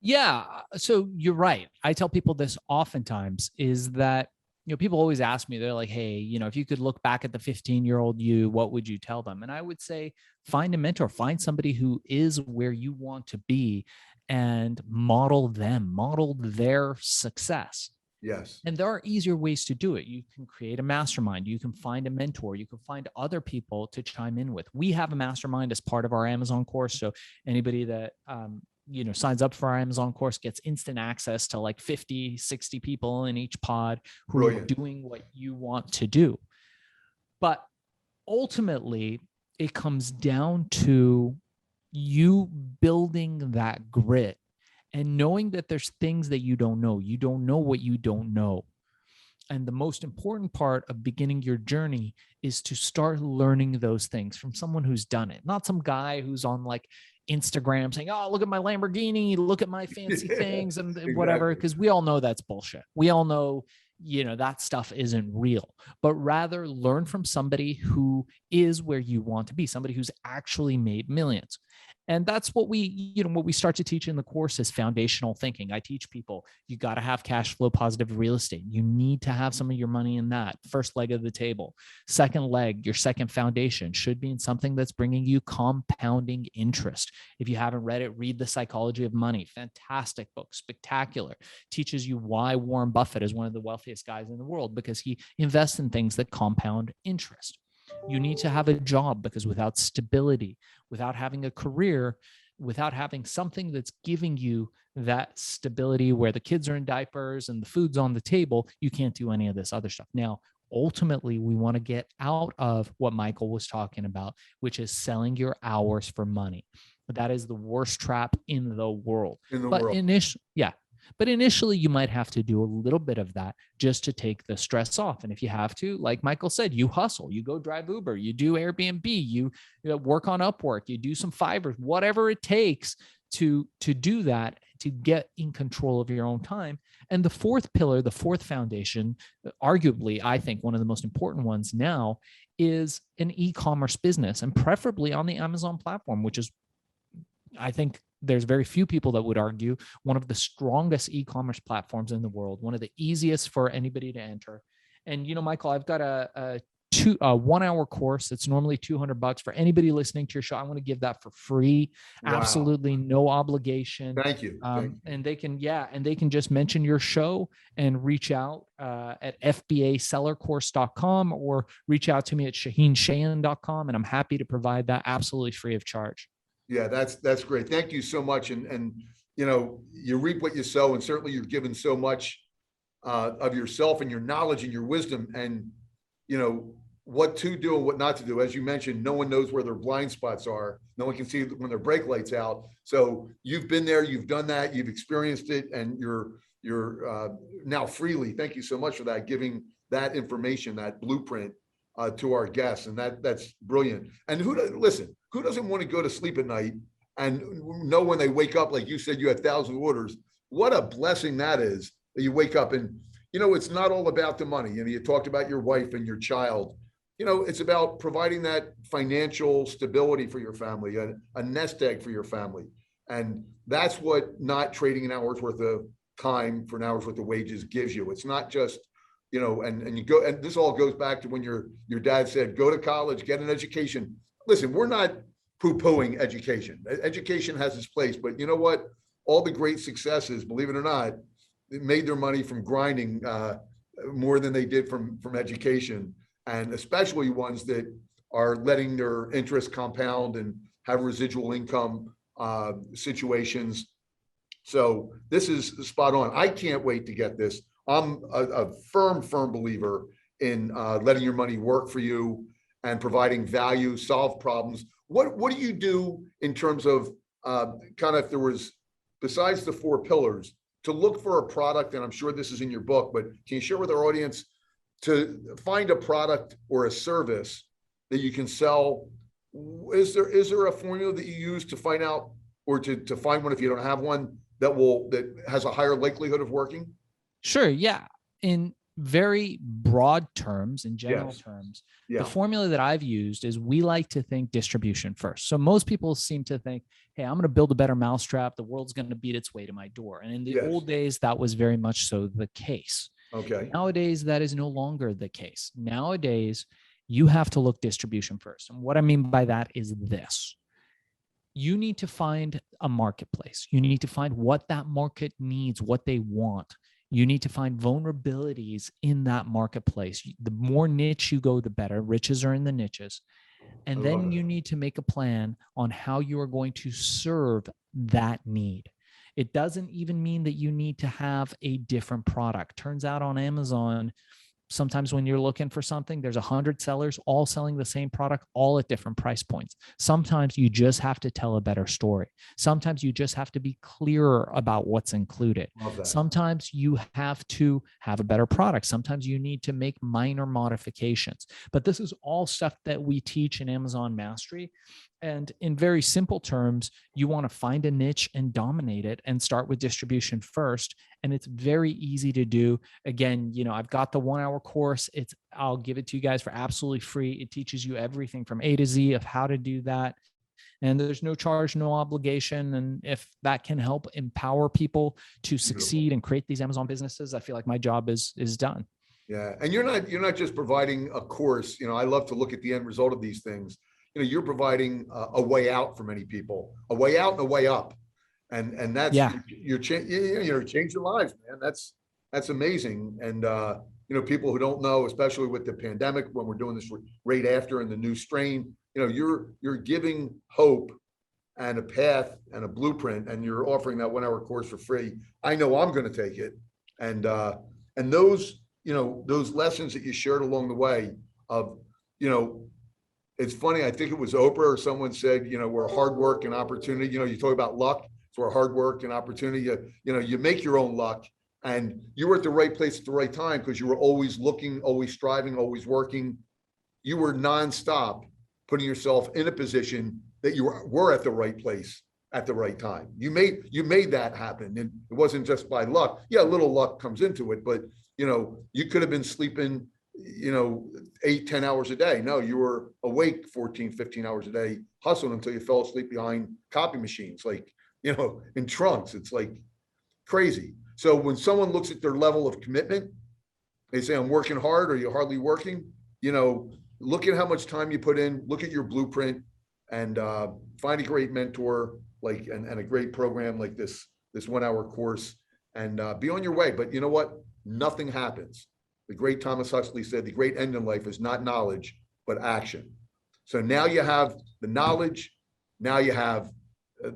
Yeah. So you're right. I tell people this oftentimes, is that people always ask me, they're like, hey, if you could look back at the 15-year-old you, what would you tell them? And I would say, find a mentor, find somebody who is where you want to be and model their success. Yes. And there are easier ways to do it. You can create a mastermind. You can find a mentor. You can find other people to chime in with. We have a mastermind as part of our Amazon course. So anybody that, signs up for our Amazon course gets instant access to like 50, 60 people in each pod who Brilliant. are doing what you want to do. But ultimately, it comes down to you building that grit and knowing that there's things that you don't know. You don't know what you don't know. And the most important part of beginning your journey is to start learning those things from someone who's done it, not some guy who's on like Instagram saying, oh, look at my Lamborghini, look at my fancy things and whatever, because we all know that's bullshit. We all know, that stuff isn't real, but rather learn from somebody who is where you want to be, somebody who's actually made millions. And that's what what we start to teach in the course is foundational thinking. I teach people, you got to have cash flow positive real estate. You need to have some of your money in that first leg of the table. Second leg, your second foundation should be in something that's bringing you compounding interest. If you haven't read it, read The Psychology of Money. Fantastic book, spectacular. Teaches you why Warren Buffett is one of the wealthiest guys in the world, because he invests in things that compound interest. You need to have a job, because without stability, without having a career, without having something that's giving you that stability where the kids are in diapers and the food's on the table, you can't do any of this other stuff. Now, ultimately, we want to get out of what Michael was talking about, which is selling your hours for money. That is the worst trap in the world. But initially, you might have to do a little bit of that just to take the stress off. And if you have to, like Michael said, you hustle, you go drive Uber, you do Airbnb, you work on Upwork, you do some Fiverr, whatever it takes to do that, to get in control of your own time. And the fourth pillar, the fourth foundation, arguably, I think one of the most important ones now, is an e-commerce business, and preferably on the Amazon platform, which is, I think, there's very few people that would argue, one of the strongest e-commerce platforms in the world, one of the easiest for anybody to enter. And, Michael, I've got a 1 hour course that's normally $200 for anybody listening to your show. I'm going to give that for free. Wow. Absolutely no obligation. Thank you. And they can just mention your show and reach out at fbasellercourse.com or reach out to me at shaahinshayan.com. And I'm happy to provide that absolutely free of charge. Yeah, that's great. Thank you so much. And you reap what you sow, and certainly you're given so much of yourself and your knowledge and your wisdom, and what to do and what not to do. As you mentioned, no one knows where their blind spots are. No one can see when their brake light's out. So you've been there, you've done that, you've experienced it, and you're now freely. Thank you so much for that, giving that information, that blueprint to our guests, and that's brilliant. And who doesn't want to go to sleep at night and know when they wake up, like you said, you had 1,000 orders. What a blessing that is, that you wake up and, it's not all about the money. You talked about your wife and your child. It's about providing that financial stability for your family, a nest egg for your family. And that's what not trading an hour's worth of time for an hour's worth of wages gives you. It's not just, and you go, and this all goes back to when your dad said, go to college, get an education. Listen, we're not poo-pooing education. Education has its place, but you know what? All the great successes, believe it or not, they made their money from grinding more than they did from education, and especially ones that are letting their interest compound and have residual income situations. So this is spot on. I can't wait to get this. I'm a firm believer in letting your money work for you and providing value, solve problems. What do you do in terms of if there was, besides the 4 pillars, to look for a product, and I'm sure this is in your book, but can you share with our audience to find a product or a service that you can sell? Is there a formula that you use to find out, or to find one if you don't have one, that has a higher likelihood of working? Sure. Yeah. In very broad terms, in general terms, the formula that I've used is, we like to think distribution first. So most people seem to think, hey, I'm going to build a better mousetrap. The world's going to beat its way to my door. And in the old days, that was very much so the case. Okay. Nowadays, that is no longer the case. Nowadays, you have to look distribution first. And what I mean by that is this. You need to find a marketplace. You need to find what that market needs, what they want. You need to find vulnerabilities in that marketplace. The more niche you go, the better. Riches are in the niches. And then you need to make a plan on how you are going to serve that need. It doesn't even mean that you need to have a different product. Turns out on Amazon, sometimes when you're looking for something, there's 100 sellers all selling the same product, all at different price points. Sometimes you just have to tell a better story. Sometimes you just have to be clearer about what's included. Sometimes you have to have a better product. Sometimes you need to make minor modifications. But this is all stuff that we teach in Amazon Mastery. And in very simple terms, you want to find a niche and dominate it and start with distribution first. And it's very easy to do. Again, I've got the 1-hour course. I'll give it to you guys for absolutely free. It teaches you everything from A to Z of how to do that. And there's no charge, no obligation. And if that can help empower people to succeed and create these Amazon businesses, I feel like my job is done. Yeah. And you're not just providing a course. I love to look at the end result of these things. You're providing a way out for many people, a way out and a way up. And that's, you're changing lives, man. That's amazing. And, people who don't know, especially with the pandemic, when we're doing this right after and the new strain, you're giving hope and a path and a blueprint, and you're offering that 1-hour course for free. I know I'm going to take it. And those lessons that you shared along the way of, it's funny. I think it was Oprah or someone said, we're hard work and opportunity. You talk about luck. So we're hard work and opportunity. You make your own luck, and you were at the right place at the right time because you were always looking, always striving, always working. You were nonstop putting yourself in a position that you were at the right place at the right time. You made that happen, and it wasn't just by luck. Yeah, a little luck comes into it, but you could have been sleeping 8-10 hours a day. No, you were awake 14-15 hours a day, hustling until you fell asleep behind copy machines, like, in trunks. It's like crazy. So when someone looks at their level of commitment, they say, I'm working hard, or you're hardly working. Look at how much time you put in, look at your blueprint, and find a great mentor, and a great program like this 1-hour course, and be on your way. But you know what? Nothing happens. The great Thomas Huxley said, the great end in life is not knowledge, but action. So now you have the knowledge. Now you have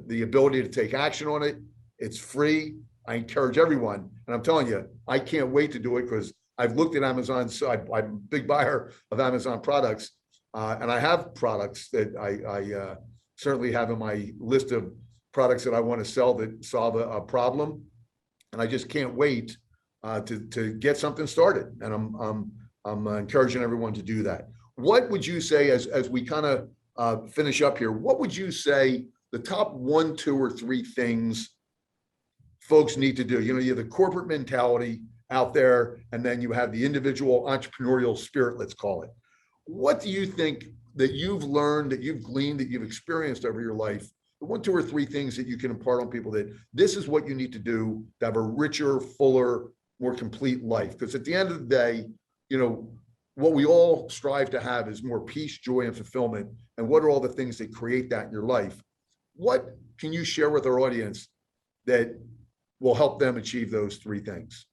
the ability to take action on it. It's free. I encourage everyone. And I'm telling you, I can't wait to do it because I've looked at Amazon. So I'm a big buyer of Amazon products. And I have products that I certainly have in my list of products that I want to sell that solve a problem. And I just can't wait to get something started. And I'm encouraging everyone to do that. What would you say, as we kind of finish up here, what would you say the top 1, 2, or 3 things folks need to do? You have the corporate mentality out there, and then you have the individual entrepreneurial spirit, let's call it. What do you think that you've learned, that you've gleaned, that you've experienced over your life? The 1, 2, or 3 things that you can impart on people that this is what you need to do to have a richer, fuller, more complete life. Because at the end of the day, what we all strive to have is more peace, joy, and fulfillment. And what are all the things that create that in your life? What can you share with our audience that will help them achieve those 3 things?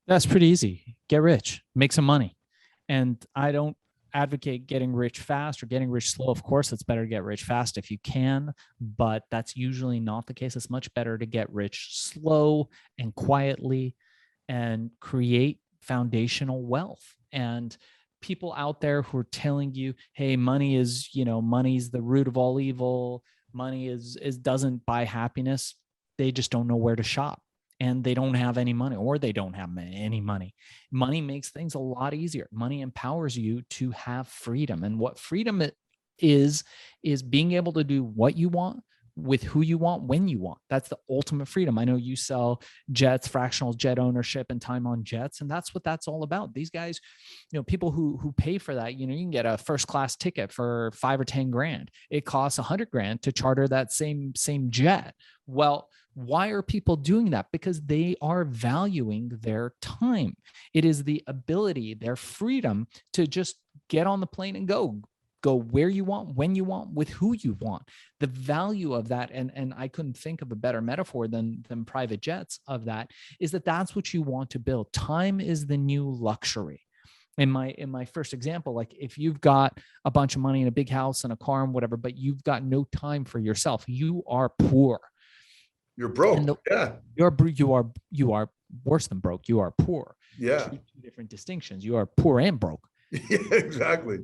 That's pretty easy. Get rich, make some money. And I don't advocate getting rich fast or getting rich slow. Of course, it's better to get rich fast if you can, but that's usually not the case. It's much better to get rich slow and quietly and create foundational wealth. And people out there who are telling you, hey, money's the root of all evil. Money doesn't buy happiness. They just don't know where to shop, and they don't have any money, or they don't have any money. Money makes things a lot easier. Money empowers you to have freedom. And what freedom is being able to do what you want, with who you want, when you want. That's the ultimate freedom. I know you sell jets, fractional jet ownership and time on jets. And that's what that's all about. These guys, people who pay for that, you can get a first class ticket for 5 or 10 grand. It costs 100 grand to charter that same jet. Well, why are people doing that? Because they are valuing their time. It is the ability, their freedom to just get on the plane and go where you want, when you want, with who you want. The value of that, and I couldn't think of a better metaphor than private jets of that, is that's what you want to build. Time is the new luxury. In my first example, like if you've got a bunch of money and a big house and a car and whatever, but you've got no time for yourself, you are poor. You're broke. You are worse than broke. You are poor. Yeah. Two different distinctions. You are poor and broke. Yeah, exactly.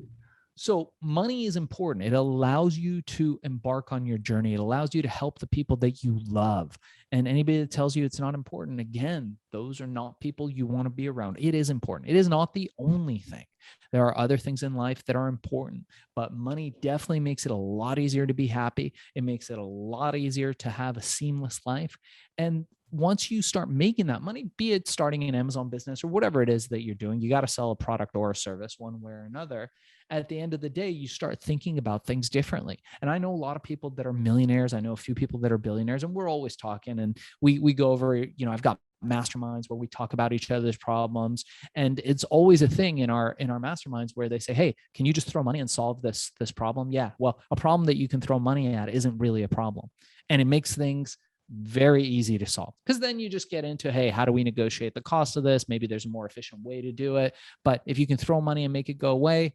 So money is important. It allows you to embark on your journey. It allows you to help the people that you love. And anybody that tells you it's not important, again, those are not people you want to be around. It is important. It is not the only thing. There are other things in life that are important, but money definitely makes it a lot easier to be happy. It makes it a lot easier to have a seamless life. And once you start making that money, be it starting an Amazon business or whatever it is that you're doing, you got to sell a product or a service one way or another. At the end of the day, you start thinking about things differently. And I know a lot of people that are millionaires. I know a few people that are billionaires, and we're always talking, and we go over, I've got masterminds where we talk about each other's problems. And it's always a thing in our masterminds where they say, hey, can you just throw money and solve this problem? Yeah. Well, a problem that you can throw money at isn't really a problem. And it makes things very easy to solve, because then you just get into, hey, how do we negotiate the cost of this? Maybe there's a more efficient way to do it. But if you can throw money and make it go away,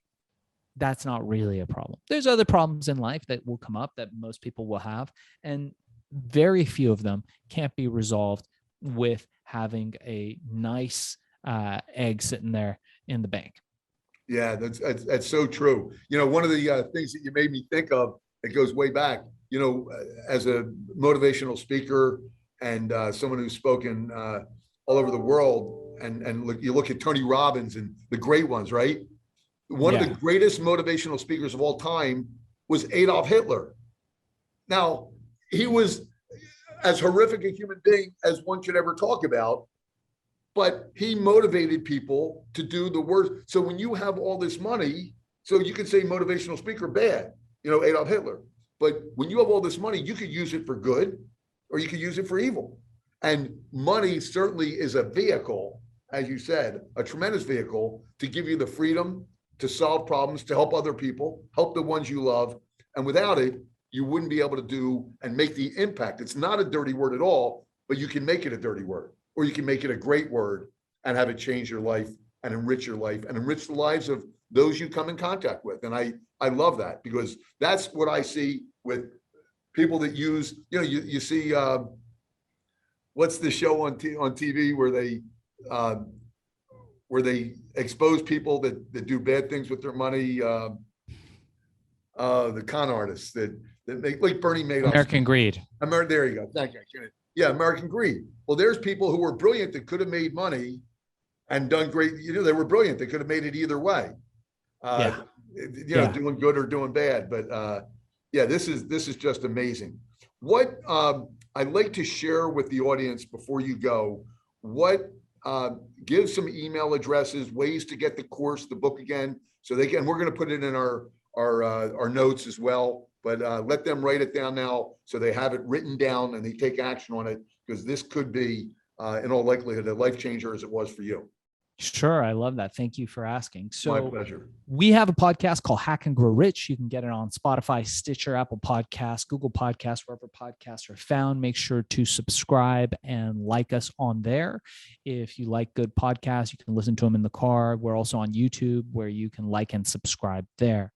that's not really a problem. There's other problems in life that will come up that most people will have, and very few of them can't be resolved with having a nice egg sitting there in the bank. Yeah, that's so true. One of the things that you made me think of, it goes way back, as a motivational speaker and someone who's spoken all over the world, and you look at Tony Robbins and the great ones, right? One of the greatest motivational speakers of all time was Adolf Hitler. Now, he was as horrific a human being as one should ever talk about, but he motivated people to do the worst. So when you have all this money, so you could say motivational speaker bad, Adolf Hitler. But when you have all this money, you could use it for good or you could use it for evil. And money certainly is a vehicle, as you said, a tremendous vehicle to give you the freedom to solve problems, to help other people, help the ones you love. And without it, you wouldn't be able to do and make the impact. It's not a dirty word at all, but you can make it a dirty word, or you can make it a great word and have it change your life and enrich your life and enrich the lives of those you come in contact with. And I love that, because that's what I see with people that use, you see, what's the show on TV where they expose people that do bad things with their money, the con artists that make, like Bernie Madoff. American Greed. There you go. Thank you. Yeah, American Greed. Well, there's people who were brilliant that could have made money and done great. They were brilliant. They could have made it either way. Doing good or doing bad. But this is just amazing. What I'd like to share with the audience before you go, give some email addresses, ways to get the course, the book again, so they can. We're going to put it in our notes as well. But let them write it down now so they have it written down and they take action on it, because this could be, in all likelihood, a life changer as it was for you. Sure. I love that. Thank you for asking. So my pleasure. We have a podcast called Hack and Grow Rich. You can get it on Spotify, Stitcher, Apple Podcasts, Google Podcasts, wherever podcasts are found. Make sure to subscribe and like us on there. If you like good podcasts, you can listen to them in the car. We're also on YouTube, where you can like and subscribe there.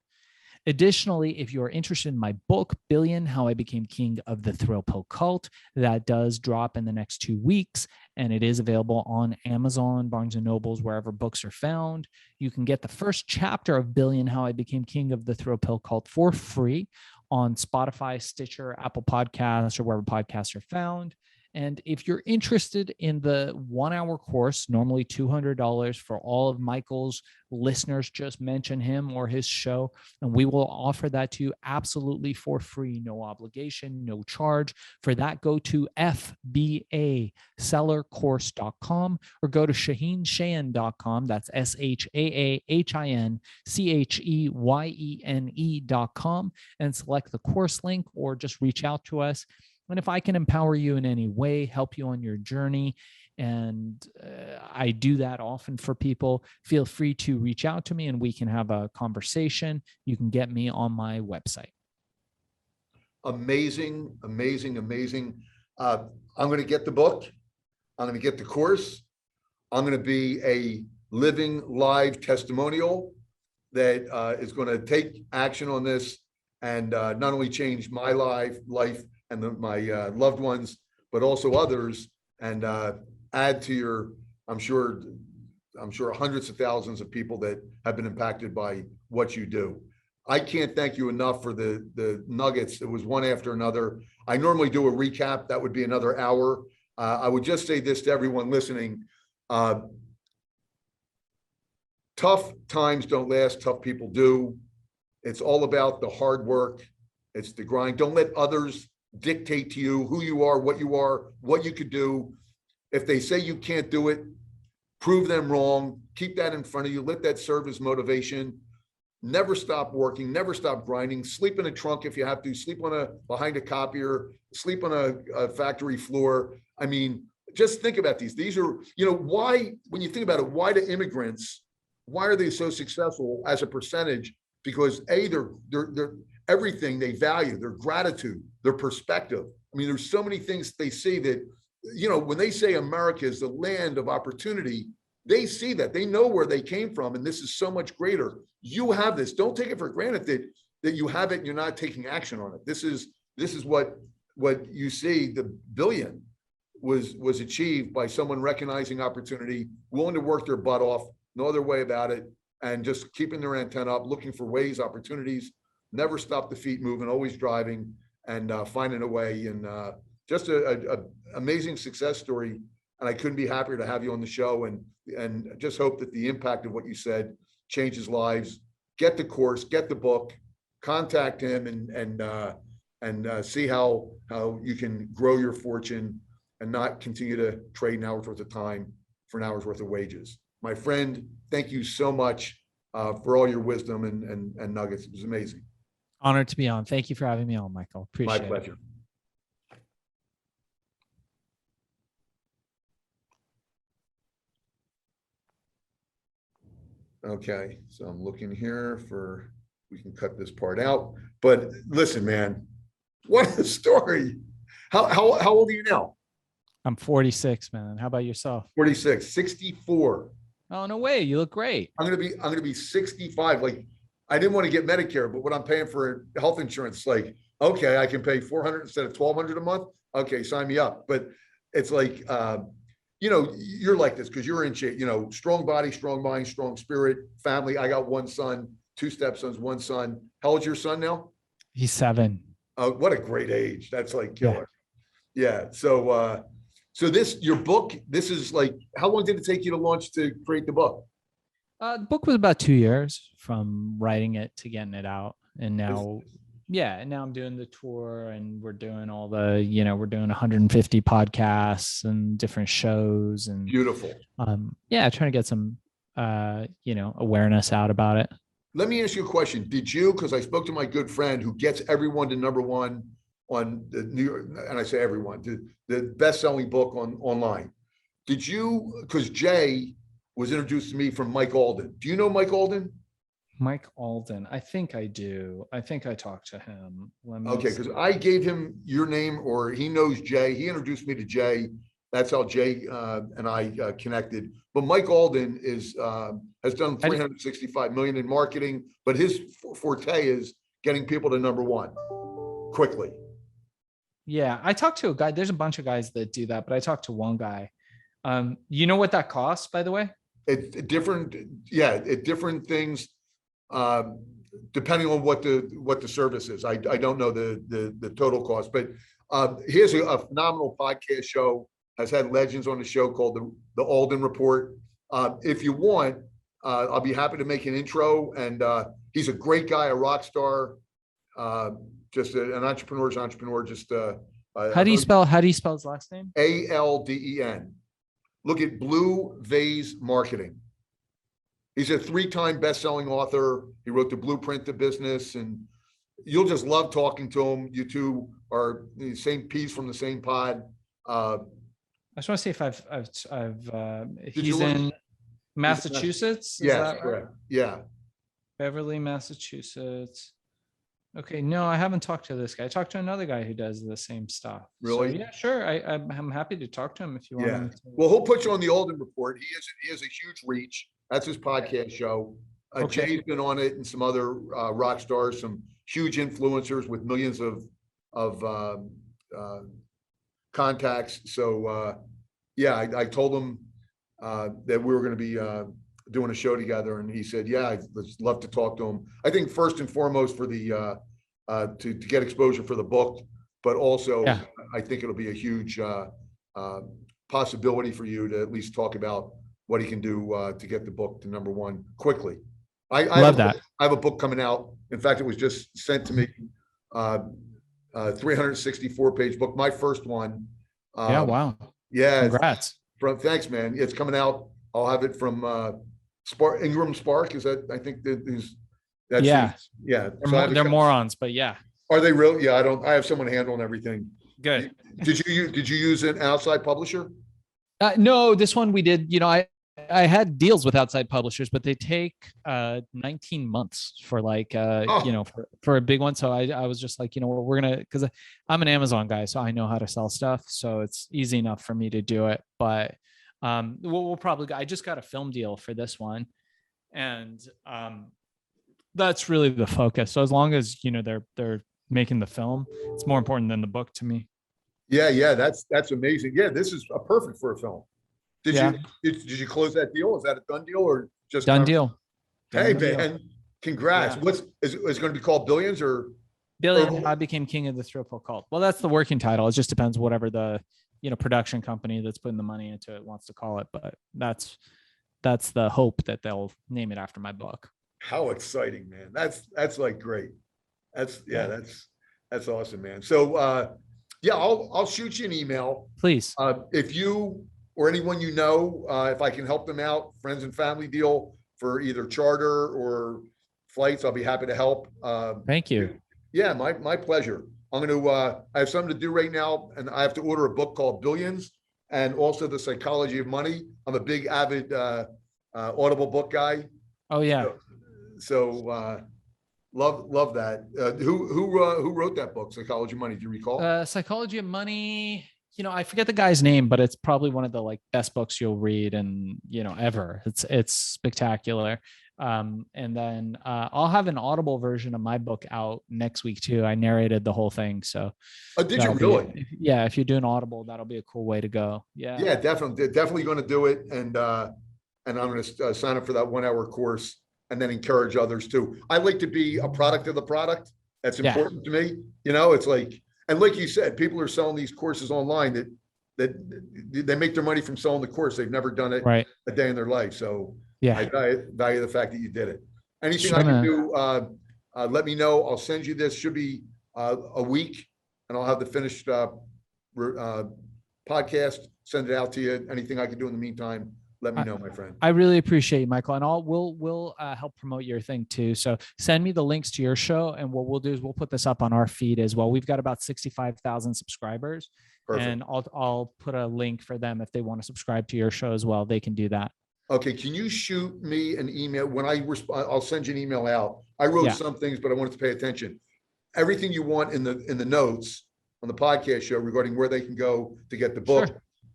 Additionally, if you're interested in my book, Billion, How I Became King of the Thrill Pill Cult, that does drop in the next 2 weeks, and it is available on Amazon, Barnes & Nobles, wherever books are found. You can get the first chapter of Billion, How I Became King of the Thrill Pill Cult for free on Spotify, Stitcher, Apple Podcasts, or wherever podcasts are found. And if you're interested in the 1-hour course, normally $200 for all of Michael's listeners, just mention him or his show, and we will offer that to you absolutely for free, no obligation, no charge. For that, go to FBAsellercourse.com or go to ShaahinShayen.com. That's ShaahinCheyenne.com and select the course link, or just reach out to us. And if I can empower you in any way, help you on your journey, and I do that often for people, feel free to reach out to me and we can have a conversation. You can get me on my website. Amazing, amazing, amazing. I'm going to get the book. I'm going to get the course. I'm going to be a living live testimonial that is going to take action on this and not only change my life and my loved ones, but also others, and add to your, I'm sure hundreds of thousands of people that have been impacted by what you do. I can't thank you enough for the nuggets. It was one after another. I normally do a recap. That would be another hour. I would just say this to everyone listening. Tough times don't last. Tough people do. It's all about the hard work. It's the grind. Don't let others dictate to you who you are, what you could do. If they say you can't do it, prove them wrong. Keep that in front of you. Let that serve as motivation. Never stop working, never stop grinding. Sleep in a trunk if you have to, sleep behind a copier, sleep on a factory floor. I mean, just think about these. These are, why, when you think about it, why do immigrants, why are they so successful as a percentage? Because they're everything they value, their gratitude, their perspective. I mean, there's so many things they see that, when they say America is the land of opportunity, they see that, they know where they came from, and this is so much greater. You have this. Don't take it for granted that you have it and you're not taking action on it. This is what you see. The billion was achieved by someone recognizing opportunity, willing to work their butt off, no other way about it, and just keeping their antenna up, looking for ways, opportunities, never stop the feet moving, always driving, and finding a way. And just a amazing success story. And I couldn't be happier to have you on the show, and just hope that the impact of what you said changes lives. Get the course, get the book, contact him, and see how you can grow your fortune and not continue to trade an hour's worth of time for an hour's worth of wages. My friend, thank you so much for all your wisdom and nuggets. It was amazing. Honored to be on. Thank you for having me on, Michael. Appreciate it. My pleasure. Okay, so I'm looking here we can cut this part out. But listen, man, what a story. How old are you now? I'm 46, man. How about yourself? 46, 64. Oh, no way. You look great. I'm gonna be 65. Like, I didn't want to get Medicare, but what I'm paying for health insurance, like, okay, I can pay $400 instead of $1,200 a month. Okay, sign me up. But it's like, you're like this because you're in shape, strong body, strong mind, strong spirit, family. I got one son, 2 stepsons, 1 son. How old's your son now? He's 7. Oh, what a great age. That's like killer. Yeah. So your book, this is like, how long did it take you to create the book? The book was about 2 years from writing it to getting it out. And now, and now I'm doing the tour, and we're doing all the, we're doing 150 podcasts and different shows, and beautiful. Trying to get some, awareness out about it. Let me ask you a question. Because I spoke to my good friend who gets everyone to #1 on the New York, and I say everyone, the best-selling book online. Because Jay was introduced to me from Mike Alden. Do you know Mike Alden? Mike Alden. I think I do. I think I talked to him. Okay, because I gave him your name, or he knows Jay. He introduced me to Jay. That's how Jay and I connected. But Mike Alden has done $365 million in marketing, but his forte is getting people to #1 quickly. Yeah, I talked to a guy. There's a bunch of guys that do that, but I talked to one guy. You know what that costs, by the way? It different things. Depending on what the service is. I don't know the total cost, but He has a phenomenal podcast show, has had legends on the show called the Alden Report. If you want, I'll be happy to make an intro. And he's a great guy, a rock star, just an entrepreneur's entrepreneur. Just how do you spell his last name? Alden. Look at Blue Vase Marketing. He's a 3-time best-selling author. He wrote The Blueprint to Business, and you'll just love talking to him. You two are the same peas from the same pod. I just want to see if he's in Massachusetts. Yes, that right? Correct. Yeah. Beverly, Massachusetts. Okay, no, I haven't talked to this guy. I talked to another guy who does the same stuff. Really? So, yeah, sure. I'm happy to talk to him if you want. Yeah. Well, he'll put you on the Alden Report. He has a huge reach. That's his podcast show. Okay. Jay's been on it, and some other rock stars, some huge influencers with millions of contacts. So yeah, I told him that we were going to be doing a show together, and he said, yeah, I'd love to talk to him. I think first and foremost for the to get exposure for the book, but also I think it'll be a huge possibility for you to at least talk about what he can do to get the book to #1 quickly. I love that. I have a book coming out. In fact, it was just sent to me. 364-page book, my first one. Yeah, wow. Yeah, congrats. Thanks, man. It's coming out. I'll have it from Ingram Spark. Is that? I think that's yeah. So they're morons, but yeah. Are they real? Yeah, I have someone handling everything. Good. Did you use an outside publisher? No, this one we did. I had deals with outside publishers, but they take 19 months for for a big one. So I was just like, we're gonna, because I'm an Amazon guy, so I know how to sell stuff, so it's easy enough for me to do it. But we'll probably, I just got a film deal for this one, and that's really the focus. So as long as they're making the film, it's more important than the book to me. Yeah, that's amazing. Yeah, this is perfect for a film. Did you close that deal? Is that a done deal or just done deal? Hey, man, congrats. Yeah. Is it going to be called Billions or Billion? I became king of the triple cult. Well, that's the working title. It just depends whatever the production company that's putting the money into it wants to call it. But that's the hope that they'll name it after my book. How exciting, man! That's like great. That's awesome, man. So I'll shoot you an email, please. If you or anyone if I can help them out, friends and family deal for either charter or flights, I'll be happy to help. Thank you. Yeah, my pleasure. I'm going to, I have something to do right now, and I have to order a book called Billions and also The Psychology of Money. I'm a big avid Audible book guy. Oh yeah. So love that. Who wrote that book, Psychology of Money? Do you recall? Psychology of Money. I forget the guy's name, but it's probably one of the best books you'll read and ever. It's spectacular. And then I'll have an Audible version of my book out next week too. I narrated the whole thing. So did you really? If you're doing Audible, that'll be a cool way to go. Yeah, definitely going to do it. And I'm going to sign up for that 1-hour course and then encourage others too. I like to be a product of the product. That's important to me. It's like, and like you said, people are selling these courses online that they make their money from selling the course. They've never done it a day in their life. So I value the fact that you did it. Anything I can do, let me know. I'll send you this. Should be a week, and I'll have the finished podcast. Send it out to you. Anything I can do in the meantime, let me know, my friend. I really appreciate you, Michael, and we'll help promote your thing too. So send me the links to your show, and what we'll do is we'll put this up on our feed as well. We've got about 65,000 subscribers. Perfect. And I'll put a link for them if they want to subscribe to your show as well. They can do that. Okay. Can you shoot me an email when I respond? I'll send you an email out. I wrote some things, but I wanted to pay attention. Everything you want in the notes on the podcast show regarding where they can go to get the book.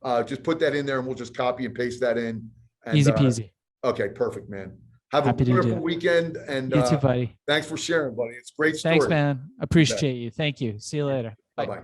Sure. Just put that in there and we'll just copy and paste that in. And, easy peasy. Okay, perfect, man. Have a wonderful weekend. And you too, buddy. Thanks for sharing, buddy. It's a great story. Thanks, man. Appreciate you. Thank you. See you later. Bye-bye.